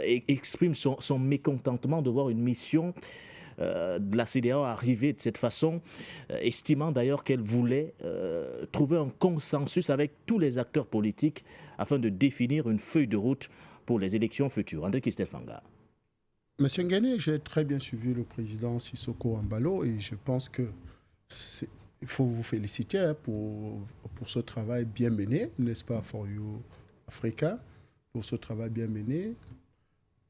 exprime son mécontentement de voir une mission de la CEDEAO arriver de cette façon, estimant d'ailleurs qu'elle voulait trouver un consensus avec tous les acteurs politiques afin de définir une feuille de route pour les élections futures. André Christelle Fanga. Monsieur Nguéné, j'ai très bien suivi le président Sissoko Embalo et je pense que il faut vous féliciter pour ce travail bien mené, n'est-ce pas, For You Africa, pour ce travail bien mené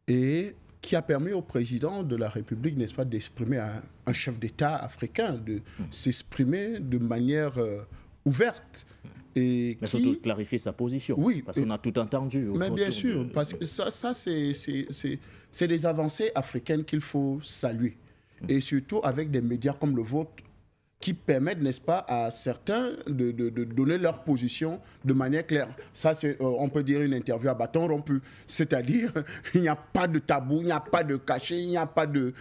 et qui a permis au président de la République, n'est-ce pas, d'exprimer un chef d'État africain, de s'exprimer de manière ouverte. Et mais surtout de clarifier sa position, oui, parce qu'on a tout entendu. Mais bien sûr, parce que ça c'est des avancées africaines qu'il faut saluer. Et surtout avec des médias comme le vôtre, qui permettent, n'est-ce pas, à certains de donner leur position de manière claire. Ça, on peut dire une interview à bâton rompu. C'est-à-dire, il n'y a pas de tabou, il n'y a pas de cachet, il n'y a pas de...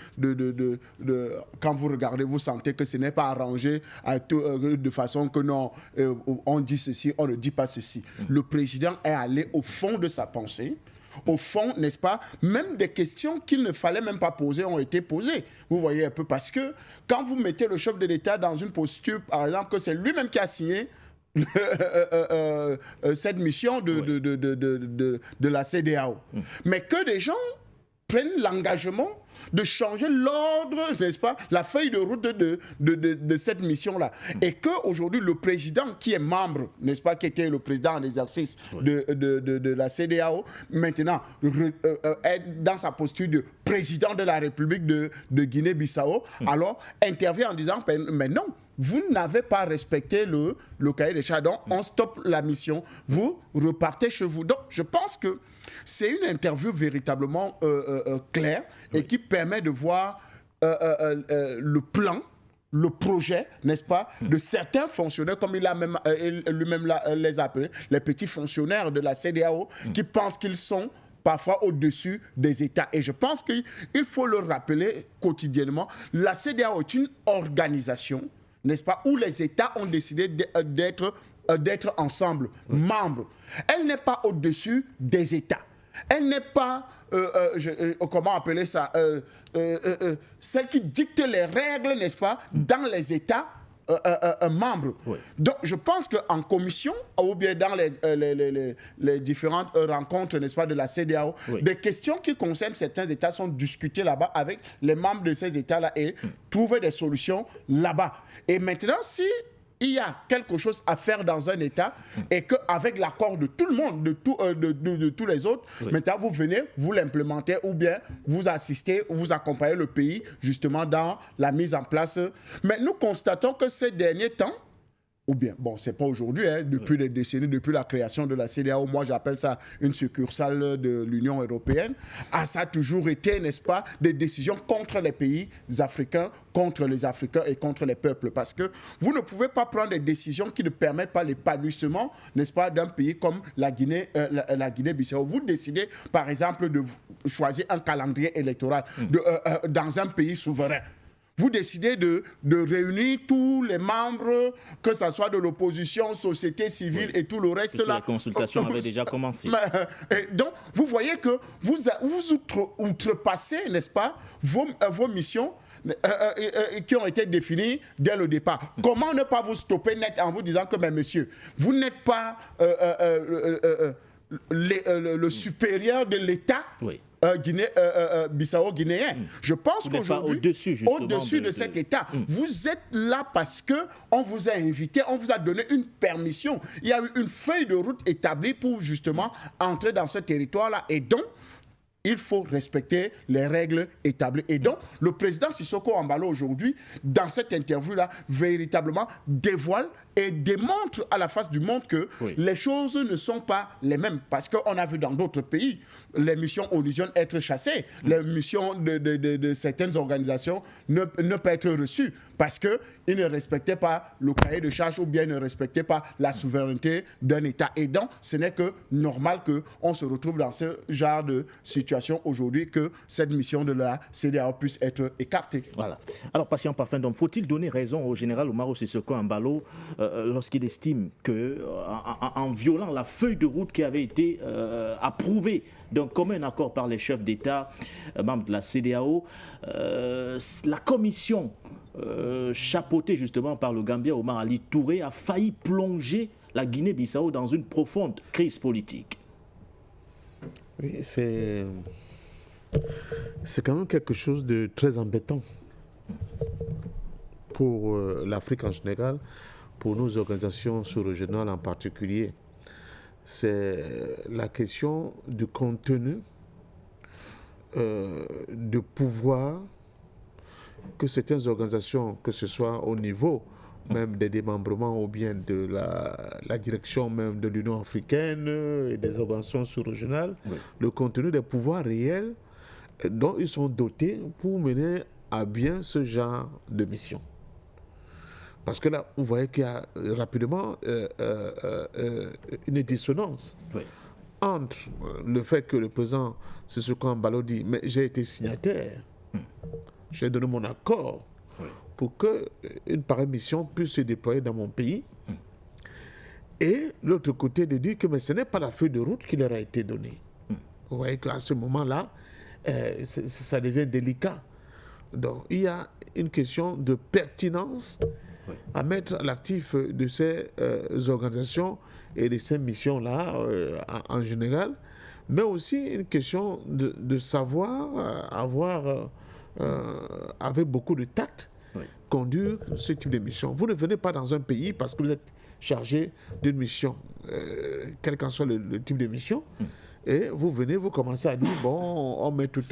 Quand vous regardez, vous sentez que ce n'est pas arrangé de façon que non, on dit ceci, on ne dit pas ceci. Le président est allé au fond de sa pensée. Au fond, n'est-ce pas, même des questions qu'il ne fallait même pas poser ont été posées. Vous voyez un peu, parce que quand vous mettez le chef de l'État dans une posture, par exemple, que c'est lui-même qui a signé cette mission de la CEDEAO, mais que des gens prennent l'engagement de changer l'ordre, n'est-ce pas, la feuille de route de cette mission-là. Et qu'aujourd'hui, le président qui est membre, n'est-ce pas, qui était le président en exercice de la CEDEAO, maintenant est dans sa posture de président de la République de Guinée-Bissau, alors intervient en disant, mais non, vous n'avez pas respecté le cahier des charges, donc on stoppe la mission, vous repartez chez vous. Donc je pense que c'est une interview véritablement claire et qui permet de voir le plan, le projet, n'est-ce pas, de certains fonctionnaires, comme il a même lui-même les appelé, les petits fonctionnaires de la CEDEAO, qui pensent qu'ils sont parfois au-dessus des États. Et je pense qu'il faut le rappeler quotidiennement, la CEDEAO est une organisation, n'est-ce pas, où les États ont décidé d'être ensemble, membres. Elle n'est pas au-dessus des États. Elle n'est pas, comment appeler ça, celle qui dicte les règles, n'est-ce pas, dans les États membres. Oui. Donc, je pense qu'en commission, ou bien dans les différentes rencontres, n'est-ce pas, de la CEDEAO, des questions qui concernent certains États sont discutées là-bas avec les membres de ces États-là et trouver des solutions là-bas. Et maintenant, si il y a quelque chose à faire dans un État et qu'avec l'accord de tout le monde, de tous les autres, maintenant vous venez, vous l'implémentez ou bien vous assistez ou vous accompagnez le pays justement dans la mise en place. Mais nous constatons que ces derniers temps, ou bien, bon, c'est pas aujourd'hui, hein, depuis des décennies, depuis la création de la CEDEAO, moi j'appelle ça une succursale de l'Union européenne, ça a toujours été, n'est-ce pas, des décisions contre les pays africains, contre les Africains et contre les peuples. Parce que vous ne pouvez pas prendre des décisions qui ne permettent pas l'épanouissement, n'est-ce pas, d'un pays comme la Guinée-Bissau. Vous décidez, par exemple, de choisir un calendrier électoral dans un pays souverain. Vous décidez de réunir tous les membres, que ce soit de l'opposition, société civile et tout le reste là. La consultation avait déjà commencé. Donc, vous voyez que vous outrepassez, n'est-ce pas, vos missions qui ont été définies dès le départ. Comment ne pas vous stopper net en vous disant que, mais monsieur, vous n'êtes pas le supérieur de l'État Bissau-guinéen. Je pense qu'aujourd'hui, au-dessus de cet État, vous êtes là parce qu'on vous a invité, on vous a donné une permission. Il y a eu une feuille de route établie pour justement entrer dans ce territoire-là. Et donc, il faut respecter les règles établies. Et donc, le président Sissoko Embalo aujourd'hui, dans cette interview-là, véritablement dévoile et démontre à la face du monde que les choses ne sont pas les mêmes. Parce qu'on a vu dans d'autres pays les missions onusiennes être chassées, les missions de certaines organisations ne pas être reçues parce qu'ils ne respectaient pas le cahier de charges ou bien ne respectaient pas la souveraineté d'un État. Et donc, ce n'est que normal qu'on se retrouve dans ce genre de situation aujourd'hui, que cette mission de la CEDEAO puisse être écartée. Voilà. Alors, patient parfum d'homme, faut-il donner raison au général Umaro Sissoko Embalo lorsqu'il estime qu'en violant la feuille de route qui avait été approuvée d'un commun accord par les chefs d'État membres de la CEDEAO, la commission chapeautée justement par le Gambien Omar Ali Touré a failli plonger la Guinée-Bissau dans une profonde crise politique? Oui, c'est quand même quelque chose de très embêtant pour l'Afrique en général, pour nos organisations sous-régionales en particulier. C'est la question du contenu, de pouvoir que certaines organisations, que ce soit au niveau même des démembrements ou bien de la direction même de l'Union africaine et des organisations sous-régionales, le contenu des pouvoirs réels dont ils sont dotés pour mener à bien ce genre de mission. Parce que là, vous voyez qu'il y a rapidement une dissonance entre le fait que le président Sissoko Embalo dit « mais j'ai été signataire, j'ai donné mon accord pour qu'une pareille mission puisse se déployer dans mon pays ». Et l'autre côté de dire que mais ce n'est pas la feuille de route qui leur a été donnée. Vous voyez qu'à ce moment-là, ça devient délicat. Donc il y a une question de pertinence à mettre à l'actif de ces organisations et de ces missions-là en général, mais aussi une question de savoir avoir, avec beaucoup de tact, conduire ce type de mission. Vous ne venez pas dans un pays parce que vous êtes chargé d'une mission, quel qu'en soit le type de mission, et vous venez, vous commencez à dire, bon, on met tout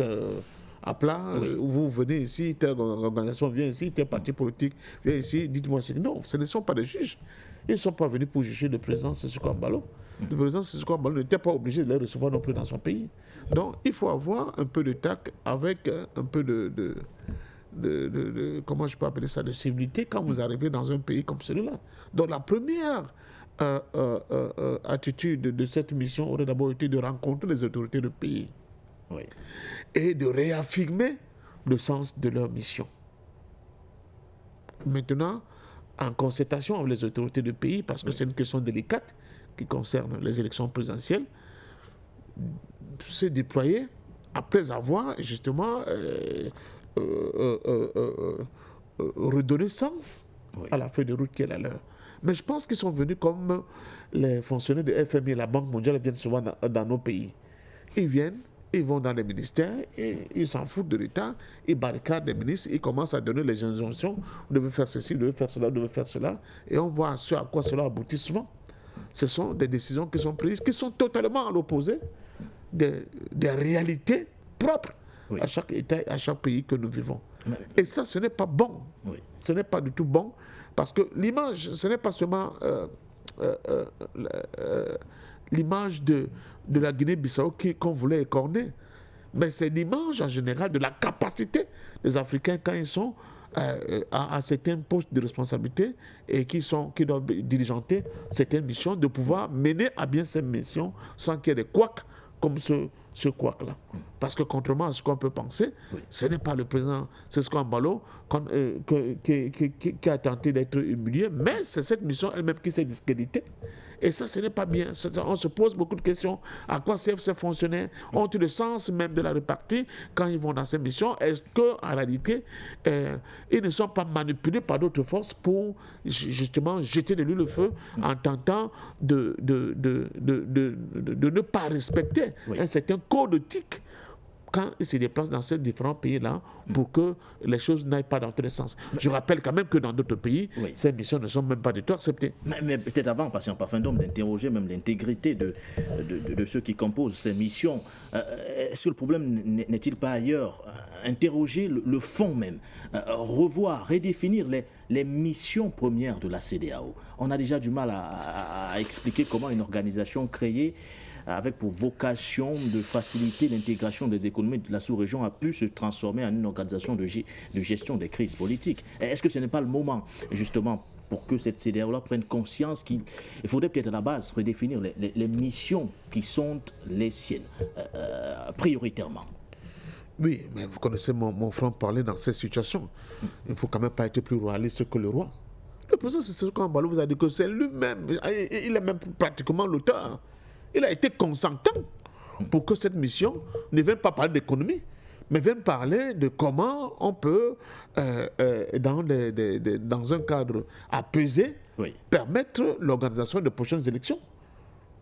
à plat, vous venez ici, telle organisation vient ici, tel parti politique vient ici, dites-moi ce que... Non, ce ne sont pas des juges. Ils ne sont pas venus pour juger le président Sissoko Embaló. Le président Sissoko Embaló n'était pas obligé de les recevoir non plus dans son pays. Donc, il faut avoir un peu de tact avec un peu de comment je peux appeler ça, de civilité quand vous arrivez dans un pays comme celui-là. Donc, la première attitude de cette mission aurait d'abord été de rencontrer les autorités du pays et de réaffirmer le sens de leur mission. Maintenant, en concertation avec les autorités du pays, parce que c'est une question délicate qui concerne les élections présidentielles, se déployer après avoir justement redonné sens à la feuille de route qui est la leur. Mais je pense qu'ils sont venus comme les fonctionnaires de FMI et la Banque mondiale viennent souvent dans nos pays. Ils viennent, ils vont dans les ministères, et ils s'en foutent de l'État, ils barricadent les ministres, ils commencent à donner les injonctions, vous devez faire ceci, vous devez faire cela, vous devez faire cela, et on voit ce à quoi cela aboutit souvent. Ce sont des décisions qui sont prises, qui sont totalement à l'opposé des réalités propres à chaque État, à chaque pays que nous vivons. Et ça, ce n'est pas bon. Ce n'est pas du tout bon, parce que l'image, ce n'est pas seulement l'image de la Guinée-Bissau qu'on voulait écorner, mais c'est l'image en général de la capacité des Africains quand ils sont à certains postes de responsabilité et qui doivent diligenter certaines missions, de pouvoir mener à bien ces missions sans qu'il y ait des couacs comme ce couac-là. Parce que contrairement à ce qu'on peut penser, ce n'est pas le président Sissoko Embaló qui a tenté d'être humilié, mais c'est cette mission elle-même qui s'est discréditée. Et ça, ce n'est pas bien. On se pose beaucoup de questions. À quoi servent ces fonctionnaires? Ont-ils le sens même de la répartie quand ils vont dans ces missions? Est-ce qu'en réalité, ils ne sont pas manipulés par d'autres forces pour justement jeter de l'huile au feu en tentant de ne pas respecter un certain code éthique quand ils se déplacent dans ces différents pays-là pour que les choses n'aillent pas dans tous les sens. Je rappelle quand même que dans d'autres pays, ces missions ne sont même pas du tout acceptées. Mais peut-être avant, parce qu'en parfum d'homme, d'interroger même l'intégrité de ceux qui composent ces missions, est-ce que le problème n'est-il pas ailleurs? Interroger le fond même, revoir, redéfinir les missions premières de la CEDEAO. On a déjà du mal à expliquer comment une organisation créée avec pour vocation de faciliter l'intégration des économies de la sous-région, a pu se transformer en une organisation de gestion des crises politiques. Est-ce que ce n'est pas le moment, justement, pour que cette CEDEAO-là prenne conscience qu'il faudrait peut-être à la base redéfinir les missions qui sont les siennes, prioritairement? Oui, mais vous connaissez mon franc-parler dans cette situation. Il ne faut quand même pas être plus royaliste que le roi. Le président Sissoko Embaló vous a dit que c'est lui-même, il est même pratiquement l'auteur. Il a été consentant pour que cette mission ne vienne pas parler d'économie, mais vienne parler de comment on peut, dans un cadre apaisé, permettre l'organisation de prochaines élections.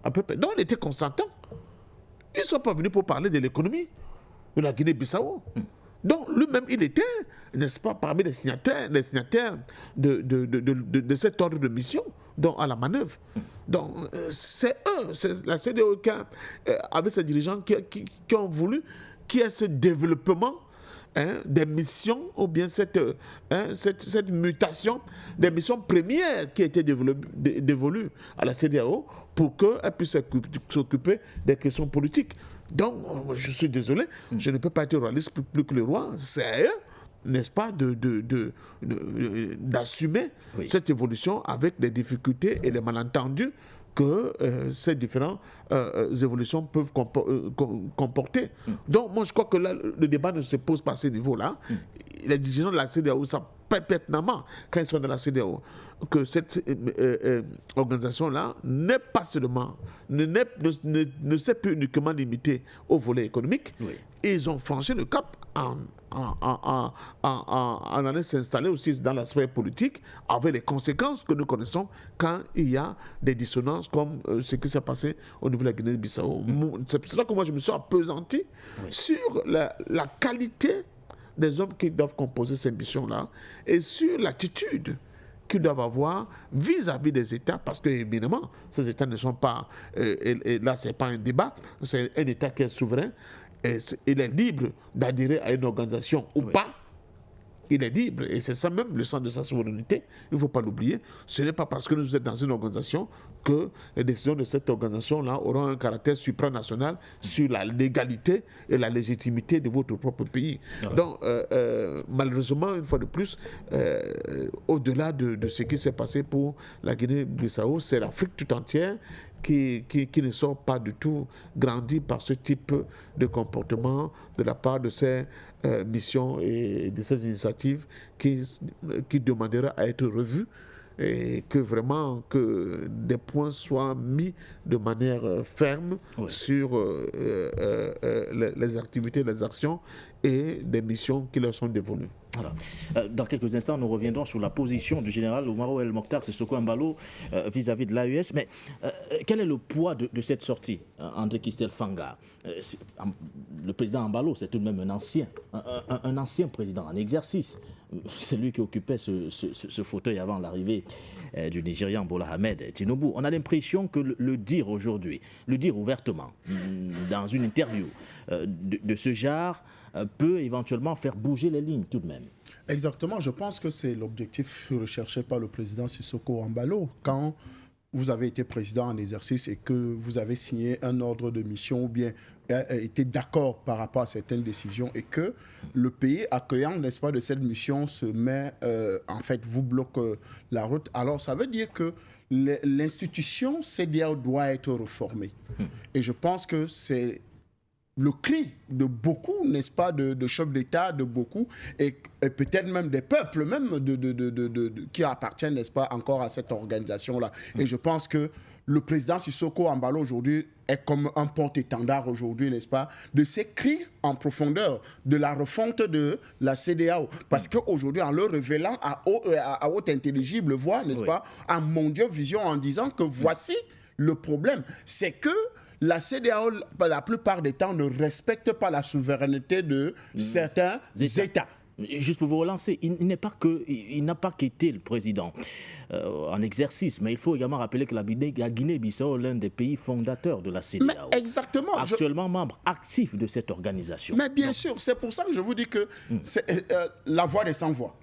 Donc, il était consentant. Ils ne sont pas venus pour parler de l'économie de la Guinée-Bissau. Donc, lui-même, il était, n'est-ce pas, parmi les signataires de cet ordre de mission, donc à la manœuvre. Donc, c'est eux, c'est la CEDEAO avec ses dirigeants qui ont voulu qu'il y ait ce développement des missions, ou bien cette mutation des missions premières qui étaient dévolues à la CEDEAO pour qu'elle puisse s'occuper des questions politiques. Donc, je suis désolé, je ne peux pas être royaliste plus que le roi. C'est eux, n'est-ce pas, d'assumer cette évolution avec les difficultés et les malentendus que ces différentes évolutions peuvent comporter. Donc, moi, je crois que là, le débat ne se pose pas à ce niveau-là. Les dirigeants de la CEDEAO pertinemment, quand ils sont dans la CEDEAO, que cette organisation-là n'est pas seulement, ne s'est plus uniquement limitée au volet économique. Oui. Ils ont franchi le cap en allant s'installer aussi dans la sphère politique, avec les conséquences que nous connaissons quand il y a des dissonances comme ce qui s'est passé au niveau de la Guinée-Bissau. C'est pour cela que moi je me suis appesanti sur la qualité des hommes qui doivent composer ces missions-là et sur l'attitude qu'ils doivent avoir vis-à-vis des États, parce que, évidemment, ces États ne sont pas... et là, ce n'est pas un débat, c'est un État qui est souverain, et il est libre d'adhérer à une organisation ou pas. Il est libre, et c'est ça même le sens de sa souveraineté. Il ne faut pas l'oublier. Ce n'est pas parce que nous sommes dans une organisation que les décisions de cette organisation-là auront un caractère supranational sur la légalité et la légitimité de votre propre pays. Donc, malheureusement, une fois de plus, au-delà de ce qui s'est passé pour la Guinée-Bissau, c'est l'Afrique tout entière qui ne sont pas du tout grandis par ce type de comportement de la part de ces missions et de ces initiatives qui demanderaient à être revues et que vraiment que des points soient mis de manière ferme sur les activités, les actions et des missions qui leur sont dévolues. Voilà. Dans quelques instants, nous reviendrons sur la position du général Oumaro El Mokhtar Sissoko Embalo vis-à-vis de l'AES. Mais quel est le poids de cette sortie, André Kistel Fanga? Le président Embalo, c'est tout de même un ancien président en exercice. C'est lui qui occupait ce fauteuil avant l'arrivée du Nigérian Bola Ahmed Tinubu. On a l'impression que le dire aujourd'hui, le dire ouvertement, dans une interview de ce genre, peut éventuellement faire bouger les lignes tout de même. Exactement, je pense que c'est l'objectif recherché par le président Sissoko Embalo. Quand vous avez été président en exercice et que vous avez signé un ordre de mission ou bien été d'accord par rapport à certaines décisions et que le pays accueillant, n'est-ce pas, de cette mission se met, en fait, vous bloque la route, alors ça veut dire que l'institution CEDEAO doit être reformée. Et je pense que c'est le cri de beaucoup, n'est-ce pas, de chefs d'État, de beaucoup, et peut-être même des peuples même qui appartiennent, n'est-ce pas, encore à cette organisation-là. Et je pense que le président Sissoko Embalo aujourd'hui est comme un porte-étendard aujourd'hui, n'est-ce pas, de ces cris en profondeur de la refonte de la CEDEAO. Parce qu'aujourd'hui, en le révélant à haute intelligible voix, n'est-ce pas, à mondiale vision, en disant que voici le problème, c'est que la CEDEAO, la plupart des temps, ne respecte pas la souveraineté de certains États. Juste pour vous relancer, il n'a pas quitté le président en exercice, mais il faut également rappeler que la Guinée-Bissau est l'un des pays fondateurs de la CEDEAO. Mais exactement. Actuellement membre actif de cette organisation. Mais bien sûr, c'est pour ça que je vous dis que c'est la voix des sans-voix.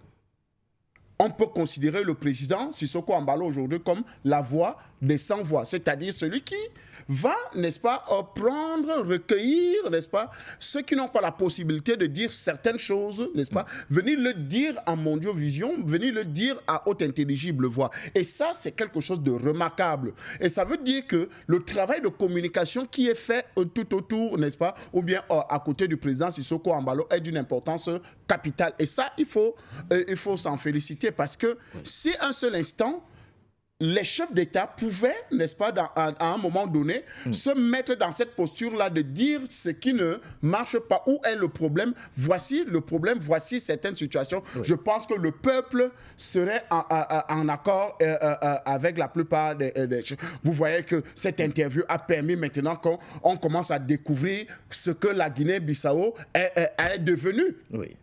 On peut considérer le président Sissoko Embalo aujourd'hui comme la voix des sans-voix, c'est-à-dire celui qui va, n'est-ce pas, prendre, recueillir, n'est-ce pas, ceux qui n'ont pas la possibilité de dire certaines choses, n'est-ce pas, venir le dire en mondiovision, venir le dire à haute intelligible voix. Et ça, c'est quelque chose de remarquable. Et ça veut dire que le travail de communication qui est fait tout autour, n'est-ce pas, ou bien à côté du président Sissoko Embalo est d'une importance capitale. Et ça, il faut s'en féliciter parce que si un seul instant, les chefs d'État pouvaient, n'est-ce pas, à un moment donné, se mettre dans cette posture-là de dire ce qui ne marche pas, où est le problème, voici le problème, voici certaines situations. Oui. Je pense que le peuple serait en accord avec la plupart des choses. Vous voyez que cette interview a permis maintenant qu'on commence à découvrir ce que la Guinée-Bissau est devenue. Oui.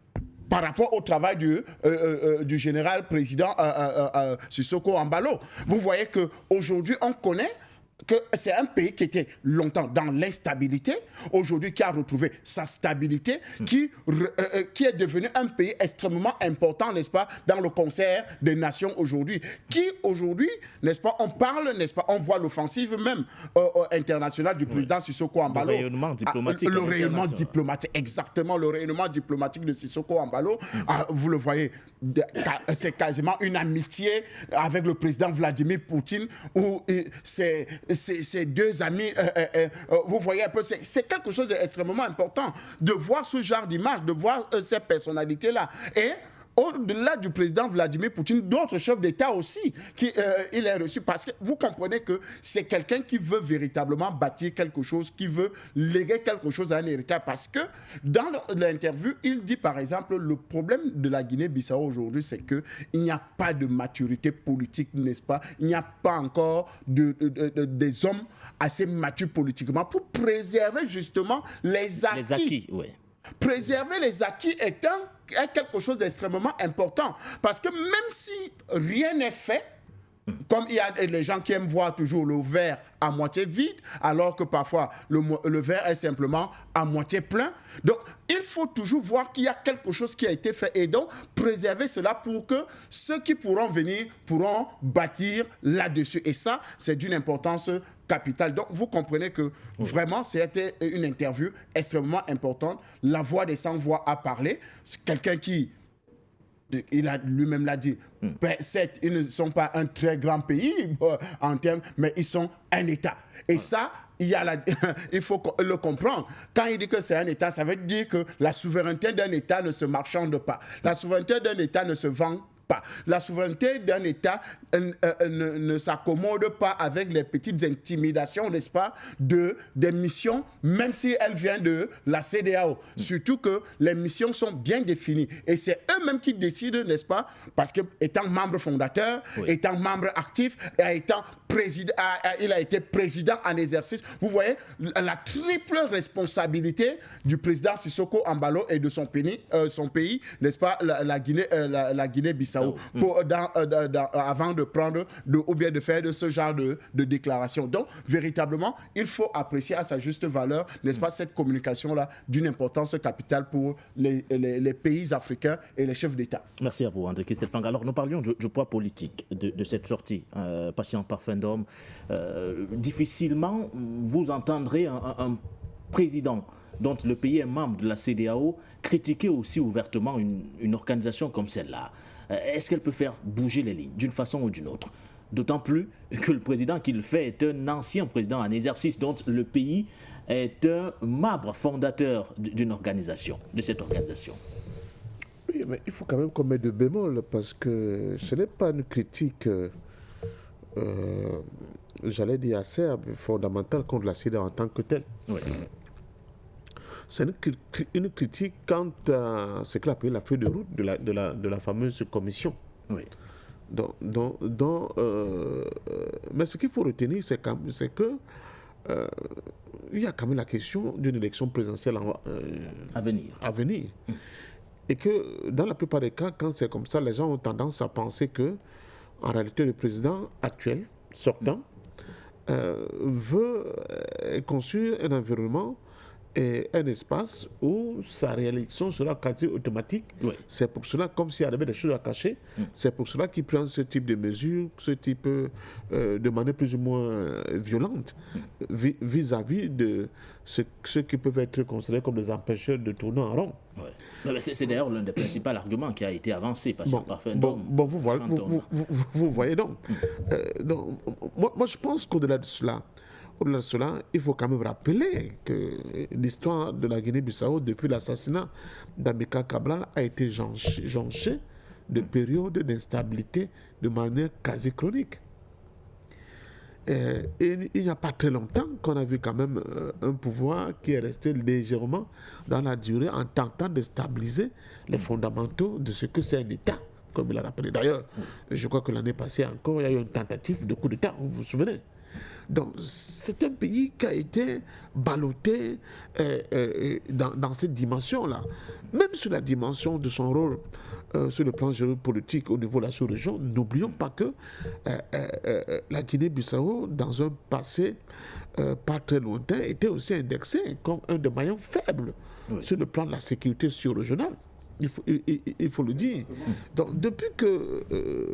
Par rapport au travail du général président Sissoko Embalo. Vous voyez qu'aujourd'hui, on connaît que c'est un pays qui était longtemps dans l'instabilité, aujourd'hui qui a retrouvé sa stabilité, qui est devenu un pays extrêmement important, n'est-ce pas, dans le concert des nations aujourd'hui. Qui aujourd'hui, n'est-ce pas, on parle, n'est-ce pas, on voit l'offensive même internationale du président Sissoko Embalo. Le rayonnement diplomatique. Le rayonnement diplomatique, exactement, le rayonnement diplomatique de Sissoko Embalo. Vous le voyez, c'est quasiment une amitié avec le président Vladimir Poutine, où ces deux amis, vous voyez un peu, c'est quelque chose d'extrêmement important de voir ce genre d'image, de voir ces personnalités-là. Et au-delà du président Vladimir Poutine, d'autres chefs d'État aussi, il est reçu. Parce que vous comprenez que c'est quelqu'un qui veut véritablement bâtir quelque chose, qui veut léguer quelque chose à un héritage. Parce que dans l'interview, il dit par exemple, le problème de la Guinée-Bissau aujourd'hui, c'est qu'il n'y a pas de maturité politique, n'est-ce pas? Il n'y a pas encore des hommes assez matures politiquement pour préserver justement les acquis. Les acquis, oui. Préserver les acquis est quelque chose d'extrêmement important. Parce que même si rien n'est fait, comme il y a les gens qui aiment voir toujours le verre à moitié vide, alors que parfois le verre est simplement à moitié plein. Donc, il faut toujours voir qu'il y a quelque chose qui a été fait et donc préserver cela pour que ceux qui pourront venir pourront bâtir là-dessus. Et ça, c'est d'une importance capitale. Donc, vous comprenez que vraiment, c'était une interview extrêmement importante. La voix des sans-voix a parlé. C'est quelqu'un qui... lui-même l'a dit, certes, ils ne sont pas un très grand pays en termes, mais ils sont un État. Et ça, il faut le comprendre. Quand il dit que c'est un État, ça veut dire que la souveraineté d'un État ne se marchande pas. La souveraineté d'un État ne se vend pas. La souveraineté d'un État ne s'accommode pas avec les petites intimidations, n'est-ce pas, des missions, même si elles viennent de la CEDEAO. Surtout que les missions sont bien définies. Et c'est eux-mêmes qui décident, n'est-ce pas, parce que étant membre fondateur, étant membre actif, étant président, il a été président en exercice. Vous voyez la triple responsabilité du président Sissoko Embalo et de son pays, n'est-ce pas, la Guinée-Bissau. Avant de prendre ou bien de faire de ce genre de déclaration. Donc, véritablement, il faut apprécier à sa juste valeur, n'est-ce pas, cette communication-là d'une importance capitale pour les pays africains et les chefs d'État. Merci à vous, André-Christophe Fang. Alors, nous parlions du poids politique de cette sortie, patient parfum d'homme. Difficilement, vous entendrez un président dont le pays est membre de la CEDEAO critiquer aussi ouvertement une organisation comme celle-là. Est-ce qu'elle peut faire bouger les lignes d'une façon ou d'une autre? D'autant plus que le président qui le fait est un ancien président en exercice, dont le pays est un membre fondateur d'une organisation, de cette organisation. Oui, mais il faut quand même qu'on mette de bémol, parce que ce n'est pas une critique, j'allais dire acerbe, fondamentale contre la CEDEAO en tant que telle. Oui. C'est une critique quant à ce qu'il appelle la feuille de route de la fameuse commission. Oui. Mais ce qu'il faut retenir, c'est que il y a quand même la question d'une élection présidentielle à venir. Et que dans la plupart des cas, quand c'est comme ça, les gens ont tendance à penser que, en réalité, le président actuel, sortant, veut construire un environnement et un espace où sa réélection sera quasi automatique. Oui. C'est pour cela, comme s'il y avait des choses à cacher, c'est pour cela qu'il prend ce type de mesures, ce type de manière plus ou moins violente vis-à-vis de ceux qui peuvent être considérés comme des empêcheurs de tourner en rond. Ouais. C'est d'ailleurs l'un des principaux arguments qui a été avancé par vous voyez donc. Moi, je pense qu'au-delà de cela, il faut quand même rappeler que l'histoire de la Guinée-Bissau, depuis l'assassinat d'Amilcar Cabral, a été jonchée de périodes d'instabilité de manière quasi chronique. Et il n'y a pas très longtemps qu'on a vu quand même un pouvoir qui est resté légèrement dans la durée en tentant de stabiliser les fondamentaux de ce que c'est un État, comme il a rappelé. D'ailleurs, je crois que l'année passée encore, il y a eu une tentative de coup d'État, vous vous souvenez? Donc, c'est un pays qui a été ballotté dans cette dimension-là. Même sur la dimension de son rôle sur le plan géopolitique au niveau de la sous-région, n'oublions pas que la Guinée-Bissau, dans un passé pas très lointain, était aussi indexée comme un des maillons faibles sur le plan de la sécurité sous-régionale. Il faut le dire. Donc, depuis que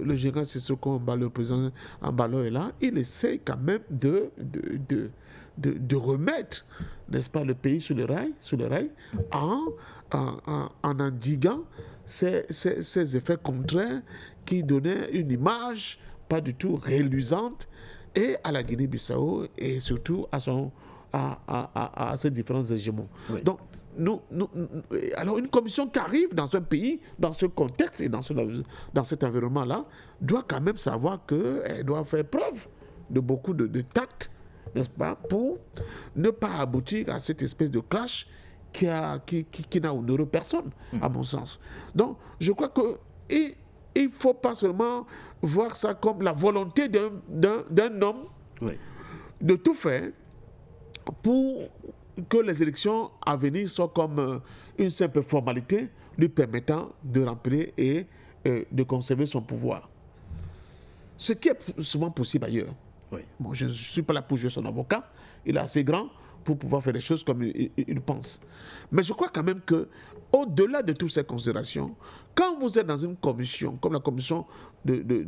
le général Sissoko Embalo, le président Embalo est là, il essaie quand même de remettre, n'est-ce pas, le pays sur le rail en endiguant ces effets contraires qui donnaient une image pas du tout réluisante et à la Guinée-Bissau et surtout à ses différents hégémons. Oui. Donc, alors une commission qui arrive dans un pays, dans ce contexte et dans cet environnement-là, doit quand même savoir qu'elle doit faire preuve de beaucoup de tact, n'est-ce pas, pour ne pas aboutir à cette espèce de clash qui n'a honoré personne, à mon sens. Donc, je crois qu'il ne faut pas seulement voir ça comme la volonté d'un homme de tout faire pour que les élections à venir soient comme une simple formalité lui permettant de remplir et de conserver son pouvoir. Ce qui est souvent possible ailleurs. Bon, je ne suis pas là pour jouer son avocat, il est assez grand pour pouvoir faire des choses comme il pense. Mais je crois quand même que, au-delà de toutes ces considérations, quand vous êtes dans une commission, comme la commission de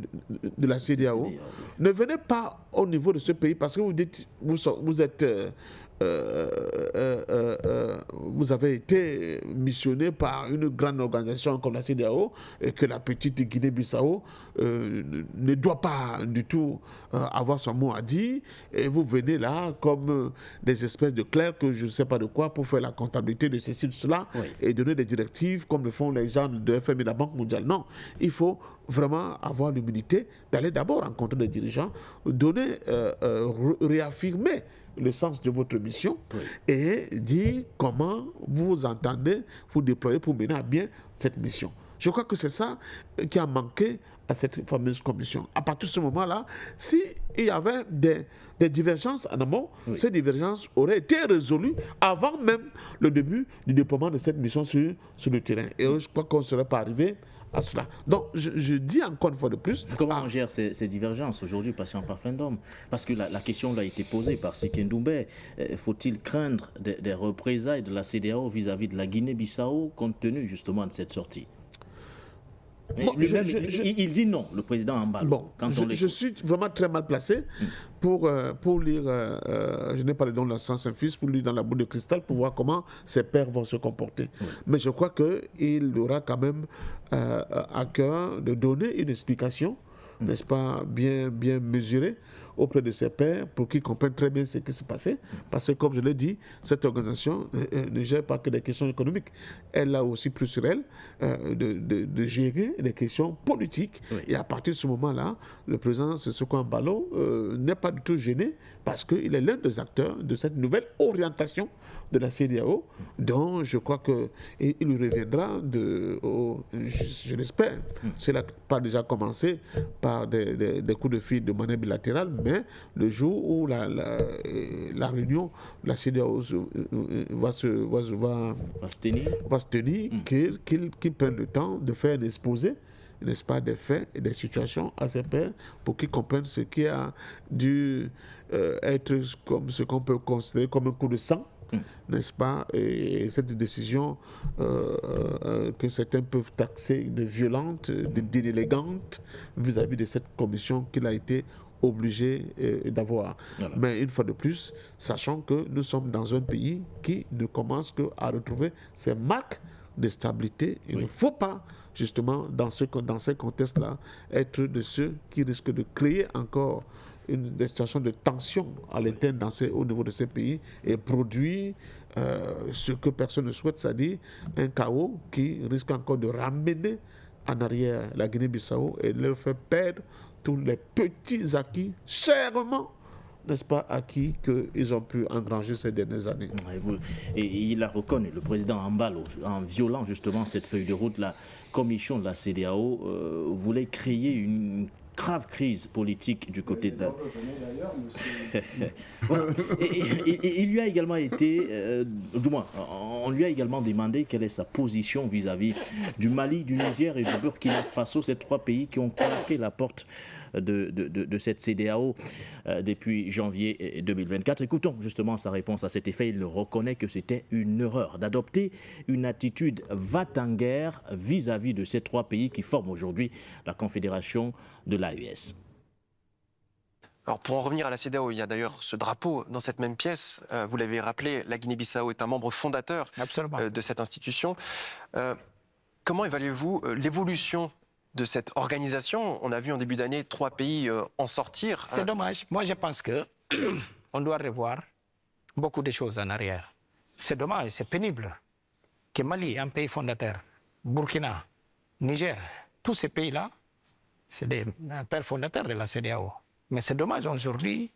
la CEDEAO, ne venez pas au niveau de ce pays parce que vous avez été missionné par une grande organisation comme la CEDEAO et que la petite Guinée-Bissau ne doit pas du tout avoir son mot à dire, et vous venez là comme des espèces de clercs que je ne sais pas de quoi pour faire la comptabilité de ceci, de cela et donner des directives comme le font les gens de FMI et de la Banque mondiale. Non, il faut vraiment avoir l'humilité d'aller d'abord rencontrer des dirigeants, réaffirmer le sens de votre mission et dire comment vous entendez vous déployer pour mener à bien cette mission. Je crois que c'est ça qui a manqué à cette fameuse commission. À partir de ce moment-là, s'il y avait des divergences en amont, ces divergences auraient été résolues avant même le début du déploiement de cette mission sur le terrain. Et je crois qu'on ne serait pas arrivé à cela. Donc, je dis encore une fois de plus... Comment on gère ces divergences aujourd'hui, patient par fin d'homme? Parce que la question a été posée par Sikine Doumbé. Faut-il craindre des représailles de la CEDEAO vis-à-vis de la Guinée-Bissau compte tenu justement de cette sortie? Bon, il dit non, le président Ambalo. Bon, je suis vraiment très mal placé pour lire, je n'ai pas le don de la science infuse, pour lire dans la boule de cristal, pour voir comment ces pairs vont se comporter. Mais je crois qu'il aura quand même à cœur de donner une explication, n'est-ce pas, bien mesurée auprès de ses pairs pour qu'ils comprennent très bien ce qui s'est passé. Parce que, comme je l'ai dit, cette organisation ne gère pas que des questions économiques. Elle a aussi plus sur elle de gérer des questions politiques. Et à partir de ce moment-là, le président Sissoko Ambalo n'est pas du tout gêné parce qu'il est l'un des acteurs de cette nouvelle orientation de la CEDEAO, dont je crois qu'il lui reviendra, je l'espère, cela n'a pas déjà commencé par des coups de fil de monnaie bilatérale, mais le jour où la réunion de la CEDEAO va se tenir, qu'il prenne le temps de faire un exposé, n'est-ce pas, des faits et des situations à ses pairs pour qu'ils comprennent ce qui a dû être comme ce qu'on peut considérer comme un coup de sang, n'est-ce pas, et cette décision que certains peuvent taxer de violente, d'inélégante vis-à-vis de cette commission qu'il a été obligé d'avoir. Voilà. Mais une fois de plus, sachant que nous sommes dans un pays qui ne commence qu'à retrouver ses marques de stabilité, il ne faut pas justement dans ces contextes-là être de ceux qui risquent de créer encore des situations de tension à l'interne au niveau de ces pays et produire ce que personne ne souhaite, c'est-à-dire un chaos qui risque encore de ramener en arrière la Guinée-Bissau et leur faire perdre tous les petits acquis chèrement, n'est-ce pas, acquis qu'ils ont pu engranger ces dernières années. Et il a reconnu, le président Ambalo, en violant justement cette feuille de route, la commission de la CEDEAO voulait créer une grave crise politique du côté de la... et il lui a également été, du moins, on lui a également demandé quelle est sa position vis-à-vis du Mali, du Niger et du Burkina Faso, ces trois pays qui ont claqué la porte de cette CEDEAO depuis janvier 2024. Écoutons justement sa réponse à cet effet. Il reconnaît que c'était une erreur d'adopter une attitude va-t-en-guerre vis-à-vis de ces trois pays qui forment aujourd'hui la Confédération de l'AES. Alors pour en revenir à la CEDEAO, il y a d'ailleurs ce drapeau dans cette même pièce. Vous l'avez rappelé, la Guinée-Bissau est un membre fondateur de cette institution. Comment évaluez-vous l'évolution de cette organisation? On a vu en début d'année 3 pays en sortir. C'est dommage. Moi, je pense qu'on doit revoir beaucoup de choses en arrière. C'est dommage, c'est pénible. que Mali, un pays fondateur, Burkina, Niger, tous ces pays-là, c'est des pères fondateurs de la CEDEAO. Mais c'est dommage aujourd'hui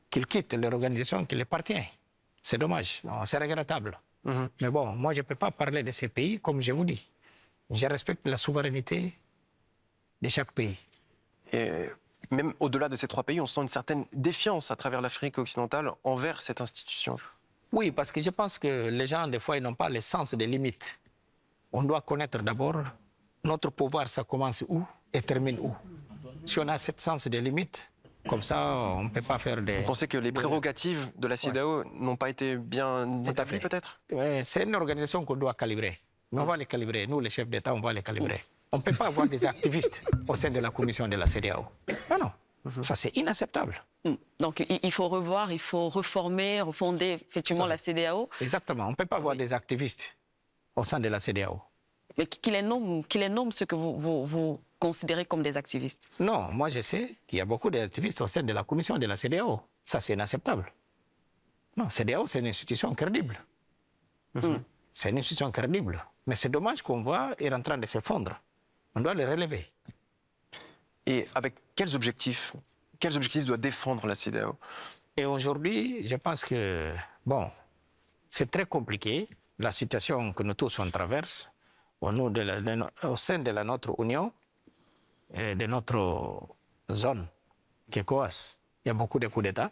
qu'ils quittent l'organisation qui les appartient. C'est dommage, c'est regrettable. Mais bon, moi je ne peux pas parler de ces pays comme je vous dis. Je respecte la souveraineté de chaque pays. Et même au-delà de ces 3 pays, on sent une certaine défiance à travers l'Afrique occidentale envers cette institution. Oui, parce que je pense que les gens, des fois, ils n'ont pas le sens des limites. On doit connaître d'abord notre pouvoir, ça commence où et termine où. Si on a ce sens des limites, comme ça, on ne peut pas faire des... Vous pensez que les prérogatives de la CEDEAO n'ont pas été bien établies, peut-être? C'est une organisation qu'on doit calibrer. Mais on va les calibrer. Nous, les chefs d'État, on va les calibrer. On ne peut pas avoir des activistes au sein de la commission de la CEDEAO. Non, non. Ça, c'est inacceptable. Donc, il faut revoir, il faut reformer, refonder effectivement la CEDEAO. Exactement. On ne peut pas avoir des activistes au sein de la CEDEAO. Mais qui les nomme ce que vous considérez comme des activistes? Non, moi je sais qu'il y a beaucoup d'activistes au sein de la commission de la CEDEAO. Ça, c'est inacceptable. Non, CEDEAO, c'est une institution crédible. C'est une institution crédible. Mais c'est dommage qu'on voit est en train de s'effondrer. On doit les relever. Et avec quels objectifs doit défendre la CEDEAO? Et aujourd'hui, je pense que, bon, c'est très compliqué, la situation que nous tous on traverse au sein de notre Union et de notre zone qui est COAS. Il y a beaucoup de coups d'État.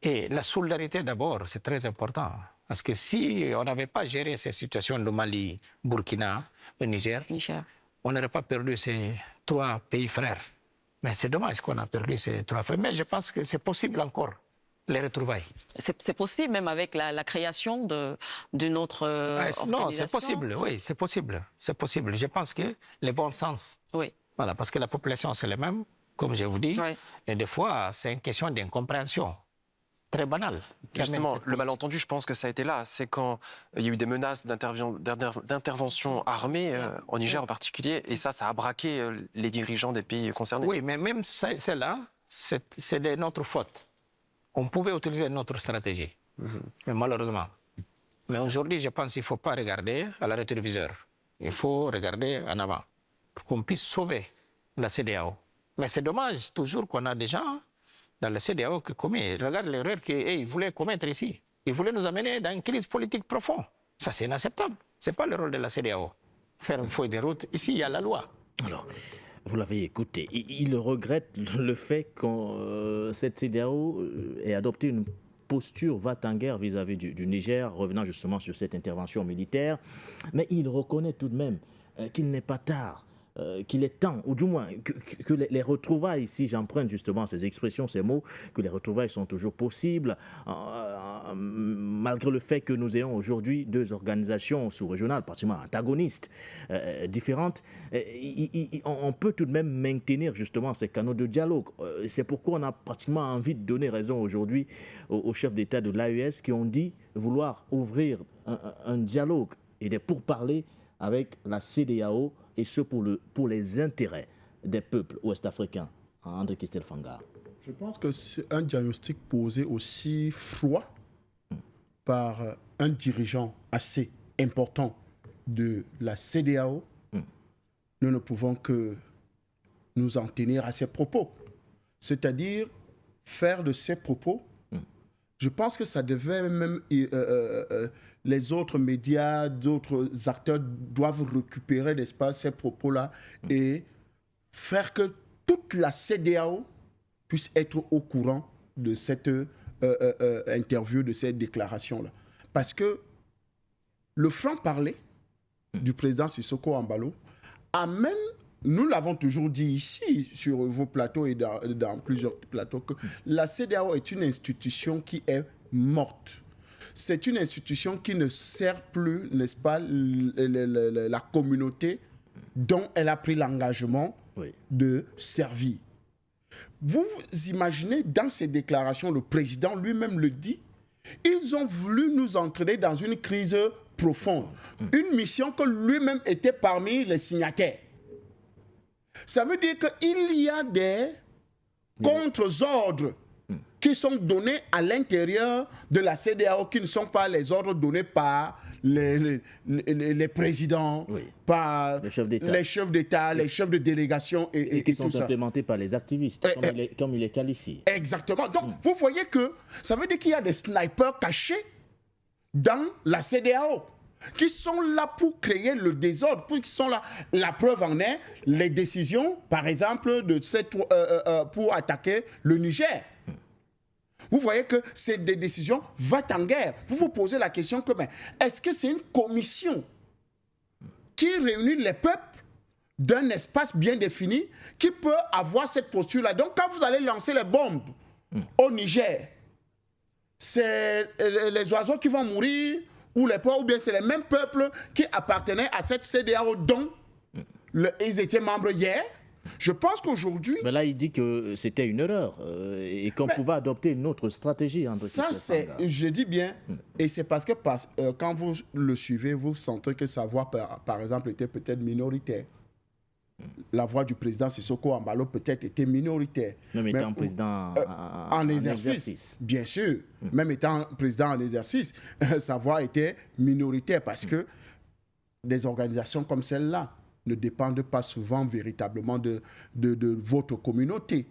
Et la solidarité d'abord, c'est très important. Parce que si on n'avait pas géré ces situations de Mali, Burkina et Niger, on n'aurait pas perdu ces 3 pays frères. Mais c'est dommage qu'on a perdu ces 3 frères. Mais je pense que c'est possible encore, les retrouvailles. C'est possible, même avec la création d'une autre organisation. Non, c'est possible, oui, c'est possible. C'est possible. Je pense que le bon sens. Oui. Voilà, parce que la population, c'est la même, comme je vous dis. Oui. Et des fois, c'est une question d'incompréhension. Très banal. Justement, le malentendu, je pense que ça a été là. C'est quand il y a eu des menaces d'intervention armée, en Niger en particulier, et ça a braqué les dirigeants des pays concernés. Oui, mais même celle-là, c'est de notre faute. On pouvait utiliser notre stratégie, mais malheureusement. Mais aujourd'hui, je pense qu'il ne faut pas regarder à la rétroviseur. Il faut regarder en avant pour qu'on puisse sauver la CEDEAO. Mais c'est dommage toujours qu'on a des gens dans la CEDEAO qui commettent. Regarde l'erreur qu'ils voulaient commettre ici. Ils voulaient nous amener dans une crise politique profonde. Ça, c'est inacceptable. Ce n'est pas le rôle de la CEDEAO. Faire une feuille de route. Ici, il y a la loi. Alors, vous l'avez écouté. Il regrette le fait que cette CEDEAO ait adopté une posture va-t-en-guerre vis-à-vis du Niger, revenant justement sur cette intervention militaire. Mais il reconnaît tout de même qu'il n'est pas tard, qu'il est temps, ou du moins que les retrouvailles, si j'emprunte justement ces expressions, ces mots, que les retrouvailles sont toujours possibles, malgré le fait que nous ayons aujourd'hui 2 organisations sous-régionales, pratiquement antagonistes, différentes. On peut tout de même maintenir justement ces canaux de dialogue. C'est pourquoi on a pratiquement envie de donner raison aujourd'hui aux chefs d'État de l'AES qui ont dit vouloir ouvrir un dialogue et des pourparlers avec la CEDEAO, et ce pour les intérêts des peuples ouest-africains. André Kistel Fanga. Je pense que c'est un diagnostic posé aussi froid par un dirigeant assez important de la CEDEAO. Nous ne pouvons que nous en tenir à ses propos. C'est-à-dire faire de ses propos. Je pense que ça devait même... les autres médias, d'autres acteurs doivent récupérer, n'est-ce pas, ces propos-là et faire que toute la CEDEAO puisse être au courant de cette interview, de cette déclaration-là. Parce que le franc-parler du président Sissoko Embalo amène, nous l'avons toujours dit ici, sur vos plateaux et dans plusieurs plateaux, que la CEDEAO est une institution qui est morte. C'est une institution qui ne sert plus, n'est-ce pas, la communauté dont elle a pris l'engagement de servir. Vous imaginez, dans ces déclarations, le président lui-même le dit, ils ont voulu nous entraîner dans une crise profonde. Une mission que lui-même était parmi les signataires. Ça veut dire qu'il y a des contre-ordres qui sont donnés à l'intérieur de la CEDEAO, qui ne sont pas les ordres donnés par les présidents, par les chefs d'État, les chefs de délégation et qui tout sont ça. implémentés par les activistes, comme il est qualifié. Exactement. Donc, vous voyez que ça veut dire qu'il y a des snipers cachés dans la CEDEAO qui sont là pour créer le désordre, qui sont là. La preuve en est, les décisions, par exemple, pour attaquer le Niger. Vous voyez que c'est des décisions va-t-en-guerre. Vous vous posez la question que, est-ce que c'est une commission qui réunit les peuples d'un espace bien défini qui peut avoir cette posture-là? Donc, quand vous allez lancer les bombes au Niger, c'est les oiseaux qui vont mourir ou les porcs, ou bien c'est les mêmes peuples qui appartenaient à cette CEDEAO dont ils étaient membres hier. Je pense qu'aujourd'hui... Mais là, il dit que c'était une erreur et qu'on pouvait adopter une autre stratégie. Ça, je dis bien, et c'est parce que quand vous le suivez, vous sentez que sa voix, par exemple, était peut-être minoritaire. La voix du président Sissoko Ambalo peut-être était minoritaire. Même étant président en exercice. Bien sûr. Même étant président en exercice, sa voix était minoritaire parce que des organisations comme celle-là ne dépendent pas souvent véritablement de votre communauté.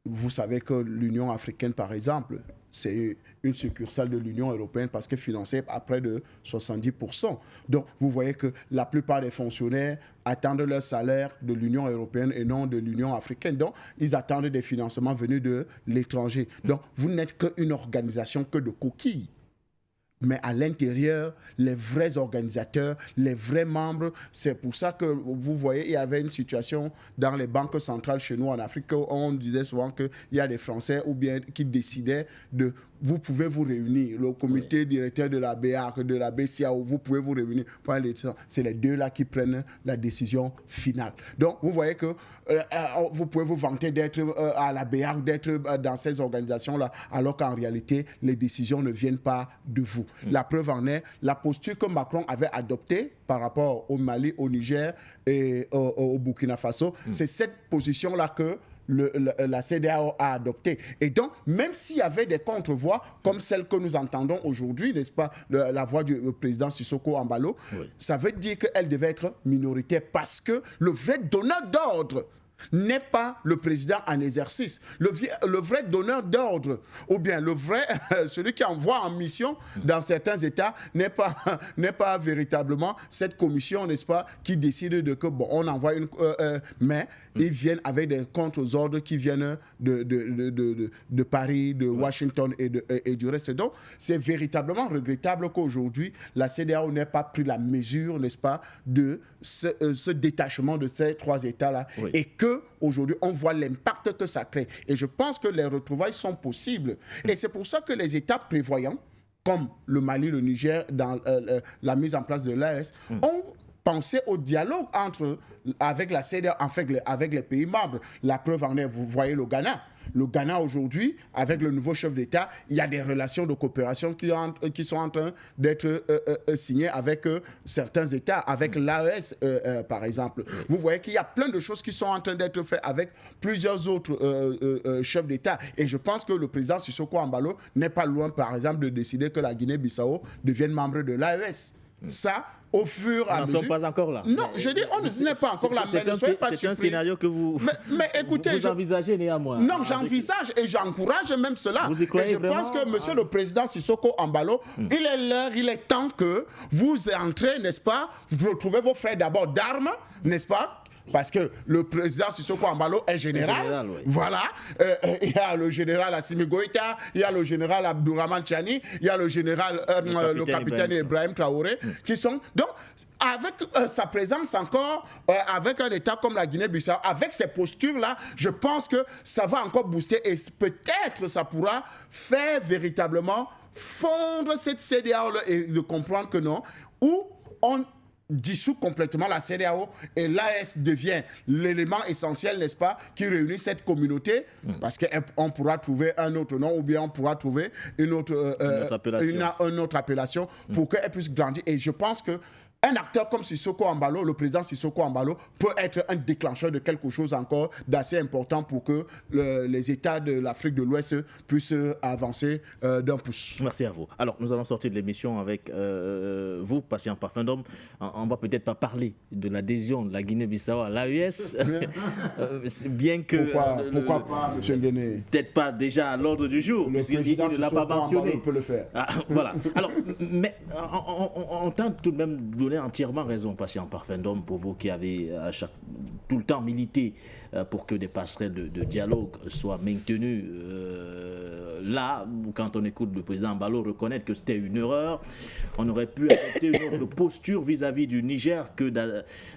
Vous savez que l'Union africaine, par exemple, c'est une succursale de l'Union européenne parce qu'elle est financée à près de 70%. Donc, vous voyez que la plupart des fonctionnaires attendent leur salaire de l'Union européenne et non de l'Union africaine. Donc, ils attendent des financements venus de l'étranger. Donc, vous n'êtes qu'une organisation que de coquilles. Mais à l'intérieur, les vrais organisateurs, les vrais membres, c'est pour ça que vous voyez, il y avait une situation dans les banques centrales chez nous en Afrique où on disait souvent qu'il y a des Français ou bien qui décidaient de... Vous pouvez vous réunir, le comité directeur de la BEAC, de la BCAO, vous pouvez vous réunir. C'est les deux là qui prennent la décision finale. Donc, vous voyez que vous pouvez vous vanter d'être à la BEAC, d'être dans ces organisations-là, alors qu'en réalité, les décisions ne viennent pas de vous. La preuve en est, la posture que Macron avait adoptée par rapport au Mali, au Niger et au Burkina Faso, c'est cette position-là que la CEDEAO a adopté. Et donc, même s'il y avait des contre-voix, comme celle que nous entendons aujourd'hui, n'est-ce pas, la voix du président Sissoko Ambalo, ça veut dire qu'elle devait être minoritaire parce que le vrai donneur d'ordre n'est pas le président en exercice. Le vrai donneur d'ordre, ou bien le vrai, celui qui envoie en mission dans certains États, n'est pas véritablement cette commission, n'est-ce pas, qui décide de que, bon, on envoie une... mais ils viennent avec des contre-ordres qui viennent de Paris, de Washington et du reste. Donc, c'est véritablement regrettable qu'aujourd'hui, la CEDEAO n'ait pas pris la mesure, n'est-ce pas, de ce détachement de ces trois États-là. Et que aujourd'hui, on voit l'impact que ça crée. Et je pense que les retrouvailles sont possibles. Et c'est pour ça que les États prévoyants, comme le Mali, le Niger, dans la mise en place de l'AES, ont pensé au dialogue avec la CEDEAO, avec les pays membres. La preuve en est, vous voyez le Ghana. Le Ghana aujourd'hui, avec le nouveau chef d'État, il y a des relations de coopération qui sont en train d'être signées avec certains États, avec l'AES par exemple. Vous voyez qu'il y a plein de choses qui sont en train d'être faites avec plusieurs autres chefs d'État. Et je pense que le président Sissoko Ambalo n'est pas loin, par exemple, de décider que la Guinée-Bissau devienne membre de l'AES. Ça, au fur et à mesure... Nous n'en sommes pas encore là. Non, je dis, on n'est pas encore là, mais ne soyez pas surpris. C'est un scénario que vous écoutez, envisagez néanmoins. Non, j'envisage et j'encourage même cela. Vous y croyez et je pense que monsieur le président Sissoko Ambalo, il est temps que vous entrez, n'est-ce pas, vous retrouvez vos frères d'abord d'armes, n'est-ce pas, parce que le président Sissoko Ambalo est général. Voilà. Il y a le général Assimi Goïta, il y a le général Abdourahmane Tchani, il y a le général, le capitaine Ibrahim Traoré, qui sont... Donc, avec sa présence encore, avec un État comme la Guinée-Bissau, avec ces postures-là, je pense que ça va encore booster et peut-être ça pourra faire véritablement fondre cette CEDEAO et de comprendre que non, où on dissout complètement la CEDEAO et l'AES devient l'élément essentiel, n'est-ce pas, qui réunit cette communauté, parce qu'on pourra trouver un autre nom ou bien on pourra trouver une autre appellation pour qu'elle puisse grandir. Et je pense que Un acteur comme Sissoko Embalo, le président Sissoko Embalo, peut être un déclencheur de quelque chose encore d'assez important pour que les États de l'Afrique de l'Ouest puissent avancer d'un pouce. Merci à vous. Alors, nous allons sortir de l'émission avec vous, Patient Parfum d'Homme. On va peut-être pas parler de l'adhésion de la Guinée-Bissau à l'AES, bien que... Pourquoi pas, M. Nguéné? Peut-être pas déjà à l'ordre du jour, Le puisqu'il président ne l'a pas Sissoko mentionné. Embalo peut le faire. Ah, voilà. Alors, mais on tente tout de même de donner entièrement raison, Patient Parfum d'Homme, pour vous qui avez tout le temps milité pour que des passerelles de dialogue soient maintenues. Là, quand on écoute le président Embalo reconnaître que c'était une erreur, on aurait pu adopter une autre posture vis-à-vis du Niger que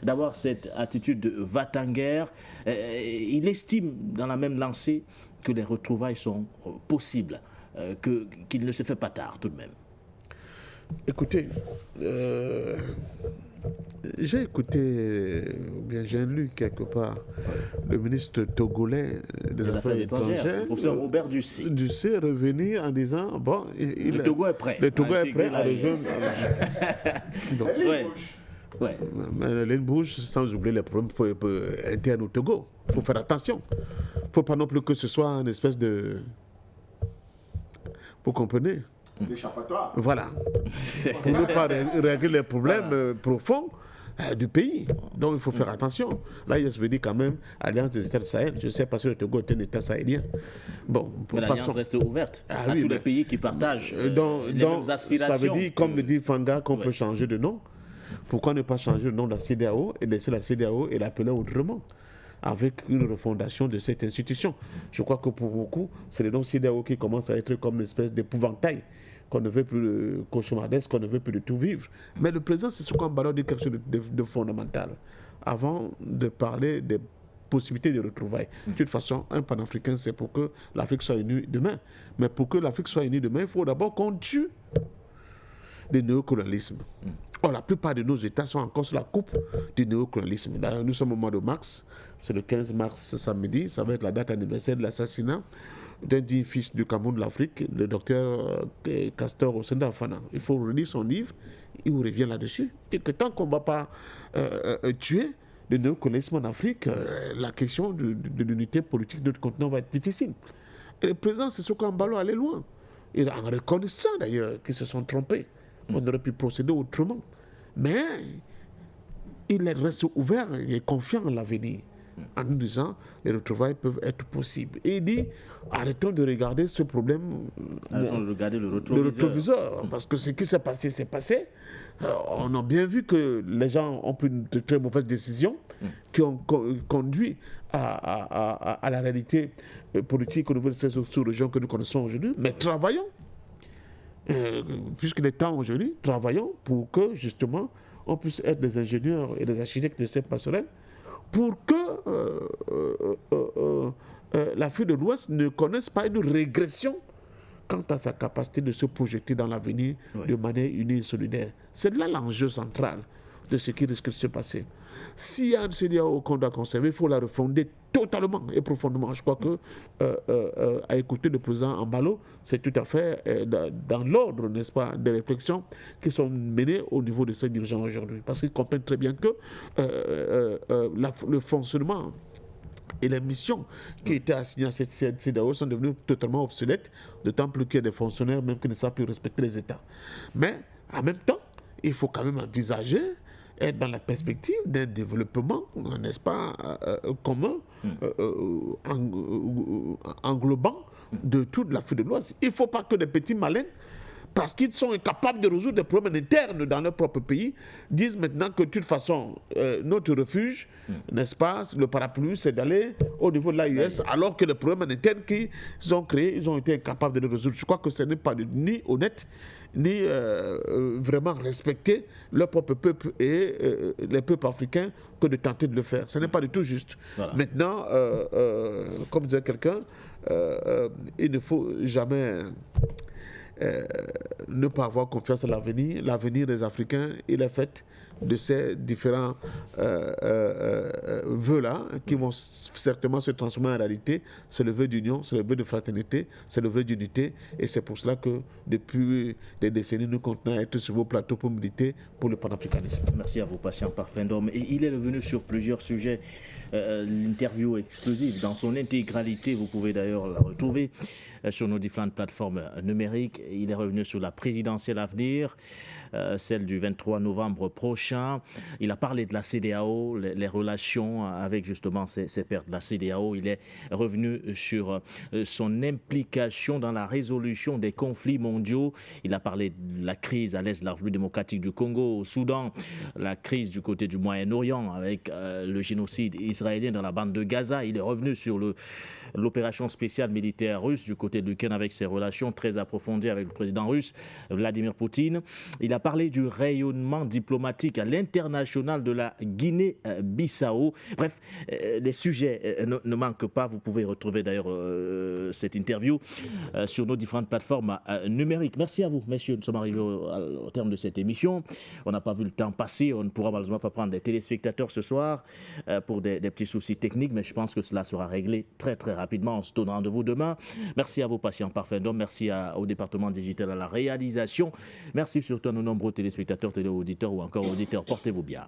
d'avoir cette attitude de va-t-en-guerre. Il estime dans la même lancée que les retrouvailles sont possibles, qu'il ne se fait pas tard tout de même. Écoutez, j'ai écouté, ou bien j'ai lu quelque part, le ministre togolais des Affaires étrangères, le professeur Robert Ducé. Ducé revenir en disant, bon, le Togo est prêt. Le Togo est prêt à rejoindre. Ouais. Mais les bouges, sans oublier les problèmes internes au Togo. Il faut faire attention. Il ne faut pas non plus que ce soit une espèce de... Vous comprenez? D'échappatoire. Voilà. Pour ne pas régler les problèmes profonds du pays. Donc il faut faire attention. Là, il se veut dire quand même Alliance des États du Sahel. Je sais parce que le Togo est un État sahélien. Bon, mais l'Alliance reste ouverte à tous les pays qui partagent les mêmes aspirations. Ça veut dire, comme le dit Fanga, qu'on peut changer de nom. Pourquoi ne pas changer le nom de la CEDEAO et laisser la CEDEAO et l'appeler autrement, avec une refondation de cette institution? Je crois que pour beaucoup, c'est le nom CEDEAO qui commence à être comme une espèce d'épouvantail, qu'on ne veut plus de cauchemardesque, qu'on ne veut plus de tout vivre. Mais le président Sissoko Embalo dit quelque chose de fondamental. Avant de parler des possibilités de retrouvailles. De toute façon, un panafricain, c'est pour que l'Afrique soit unie demain. Mais pour que l'Afrique soit unie demain, il faut d'abord qu'on tue le néocolonialisme. Or, la plupart de nos États sont encore sur la coupe du néocolonialisme. D'ailleurs, nous sommes au mois de mars, c'est le 15 mars samedi, ça va être la date anniversaire de l'assassinat d'un digne fils du Cameroun de l'Afrique, le docteur Castor Ossenda Fana. Il faut relire son livre, il revient là-dessus. Et que tant qu'on ne va pas tuer le néocolonialisme en Afrique, la question de l'unité politique de notre continent va être difficile. Et le président Sissoko Embalo allait loin. Et en reconnaissant d'ailleurs qu'ils se sont trompés. On aurait pu procéder autrement. Mais il reste ouvert et confiant en l'avenir, en nous disant les retrouvailles peuvent être possibles. Et il dit, arrêtons de regarder ce problème, arrêtons de regarder le rétroviseur. Parce que ce qui s'est passé, c'est passé. On a bien vu que les gens ont pris de très mauvaises décisions qui ont conduit à la réalité politique au niveau de ces sous-régions que nous connaissons aujourd'hui. Mais travaillons. Puisqu'il est temps aujourd'hui, travaillons pour que justement on puisse être des ingénieurs et des architectes de ces passerelles pour que l'Afrique de l'Ouest ne connaisse pas une régression quant à sa capacité de se projeter dans l'avenir de manière unie et solidaire. C'est là l'enjeu central de ce qui risque de se passer. S'il y a une CEDEAO qu'on doit conserver, il faut la refonder totalement et profondément. Je crois que à écouter le président Embalo, c'est tout à fait dans l'ordre, n'est-ce pas, des réflexions qui sont menées au niveau de ces dirigeants aujourd'hui. Parce qu'ils comprennent très bien que le fonctionnement et les missions qui étaient assignées à cette CEDEAO sont devenues totalement obsolètes, d'autant plus qu'il y a des fonctionnaires même qui ne savent plus respecter les États. Mais en même temps, il faut quand même envisager être dans la perspective d'un développement, n'est-ce pas, commun, englobant de toute l'Afrique de l'Ouest. Il ne faut pas que les petits malins, parce qu'ils sont incapables de résoudre des problèmes internes dans leur propre pays, disent maintenant que de toute façon, notre refuge, n'est-ce pas, le parapluie, c'est d'aller au niveau de l'AES, alors que les problèmes internes qu'ils ont créés, ils ont été incapables de les résoudre. Je crois que ce n'est pas ni honnête, ni vraiment respecter leur propre peuple et les peuples africains que de tenter de le faire. Ce n'est pas du tout juste. Voilà. Maintenant, comme disait quelqu'un, il ne faut jamais ne pas avoir confiance à l'avenir des Africains et le fait de ces différents vœux-là qui vont certainement se transformer en réalité. C'est le vœu d'union, c'est le vœu de fraternité, c'est le vœu d'unité. Et c'est pour cela que depuis des décennies, nous continuons à être sur vos plateaux pour militer pour le panafricanisme. Merci à vous, patient parfum d'homme. Et il est revenu sur plusieurs sujets. L'interview exclusive dans son intégralité, vous pouvez d'ailleurs la retrouver sur nos différentes plateformes numériques. Il est revenu sur la présidentielle à venir, celle du 23 novembre prochain. Il a parlé de la CEDEAO, les relations avec justement ces pairs de la CEDEAO. Il est revenu sur son implication dans la résolution des conflits mondiaux. Il a parlé de la crise à l'est de la République démocratique du Congo, au Soudan, la crise du côté du Moyen-Orient avec le génocide israélien dans la bande de Gaza. Il est revenu sur l'opération spéciale militaire russe du côté de l'Ukraine avec ses relations très approfondies avec le président russe Vladimir Poutine. Il a parlé du rayonnement diplomatique à l'international de la Guinée-Bissau. Bref, les sujets ne manquent pas. Vous pouvez retrouver d'ailleurs cette interview sur nos différentes plateformes numériques. Merci à vous, messieurs. Nous sommes arrivés au terme de cette émission. On n'a pas vu le temps passer. On ne pourra malheureusement pas prendre des téléspectateurs ce soir pour des petits soucis techniques, mais je pense que cela sera réglé très très rapidement. On se donne rendez-vous demain. Merci à vous, patients parfaits d'hommes. Merci au département digital à la réalisation. Merci surtout à nos nombreux téléspectateurs, téléauditeurs ou encore auditeurs. Portez-vous bien.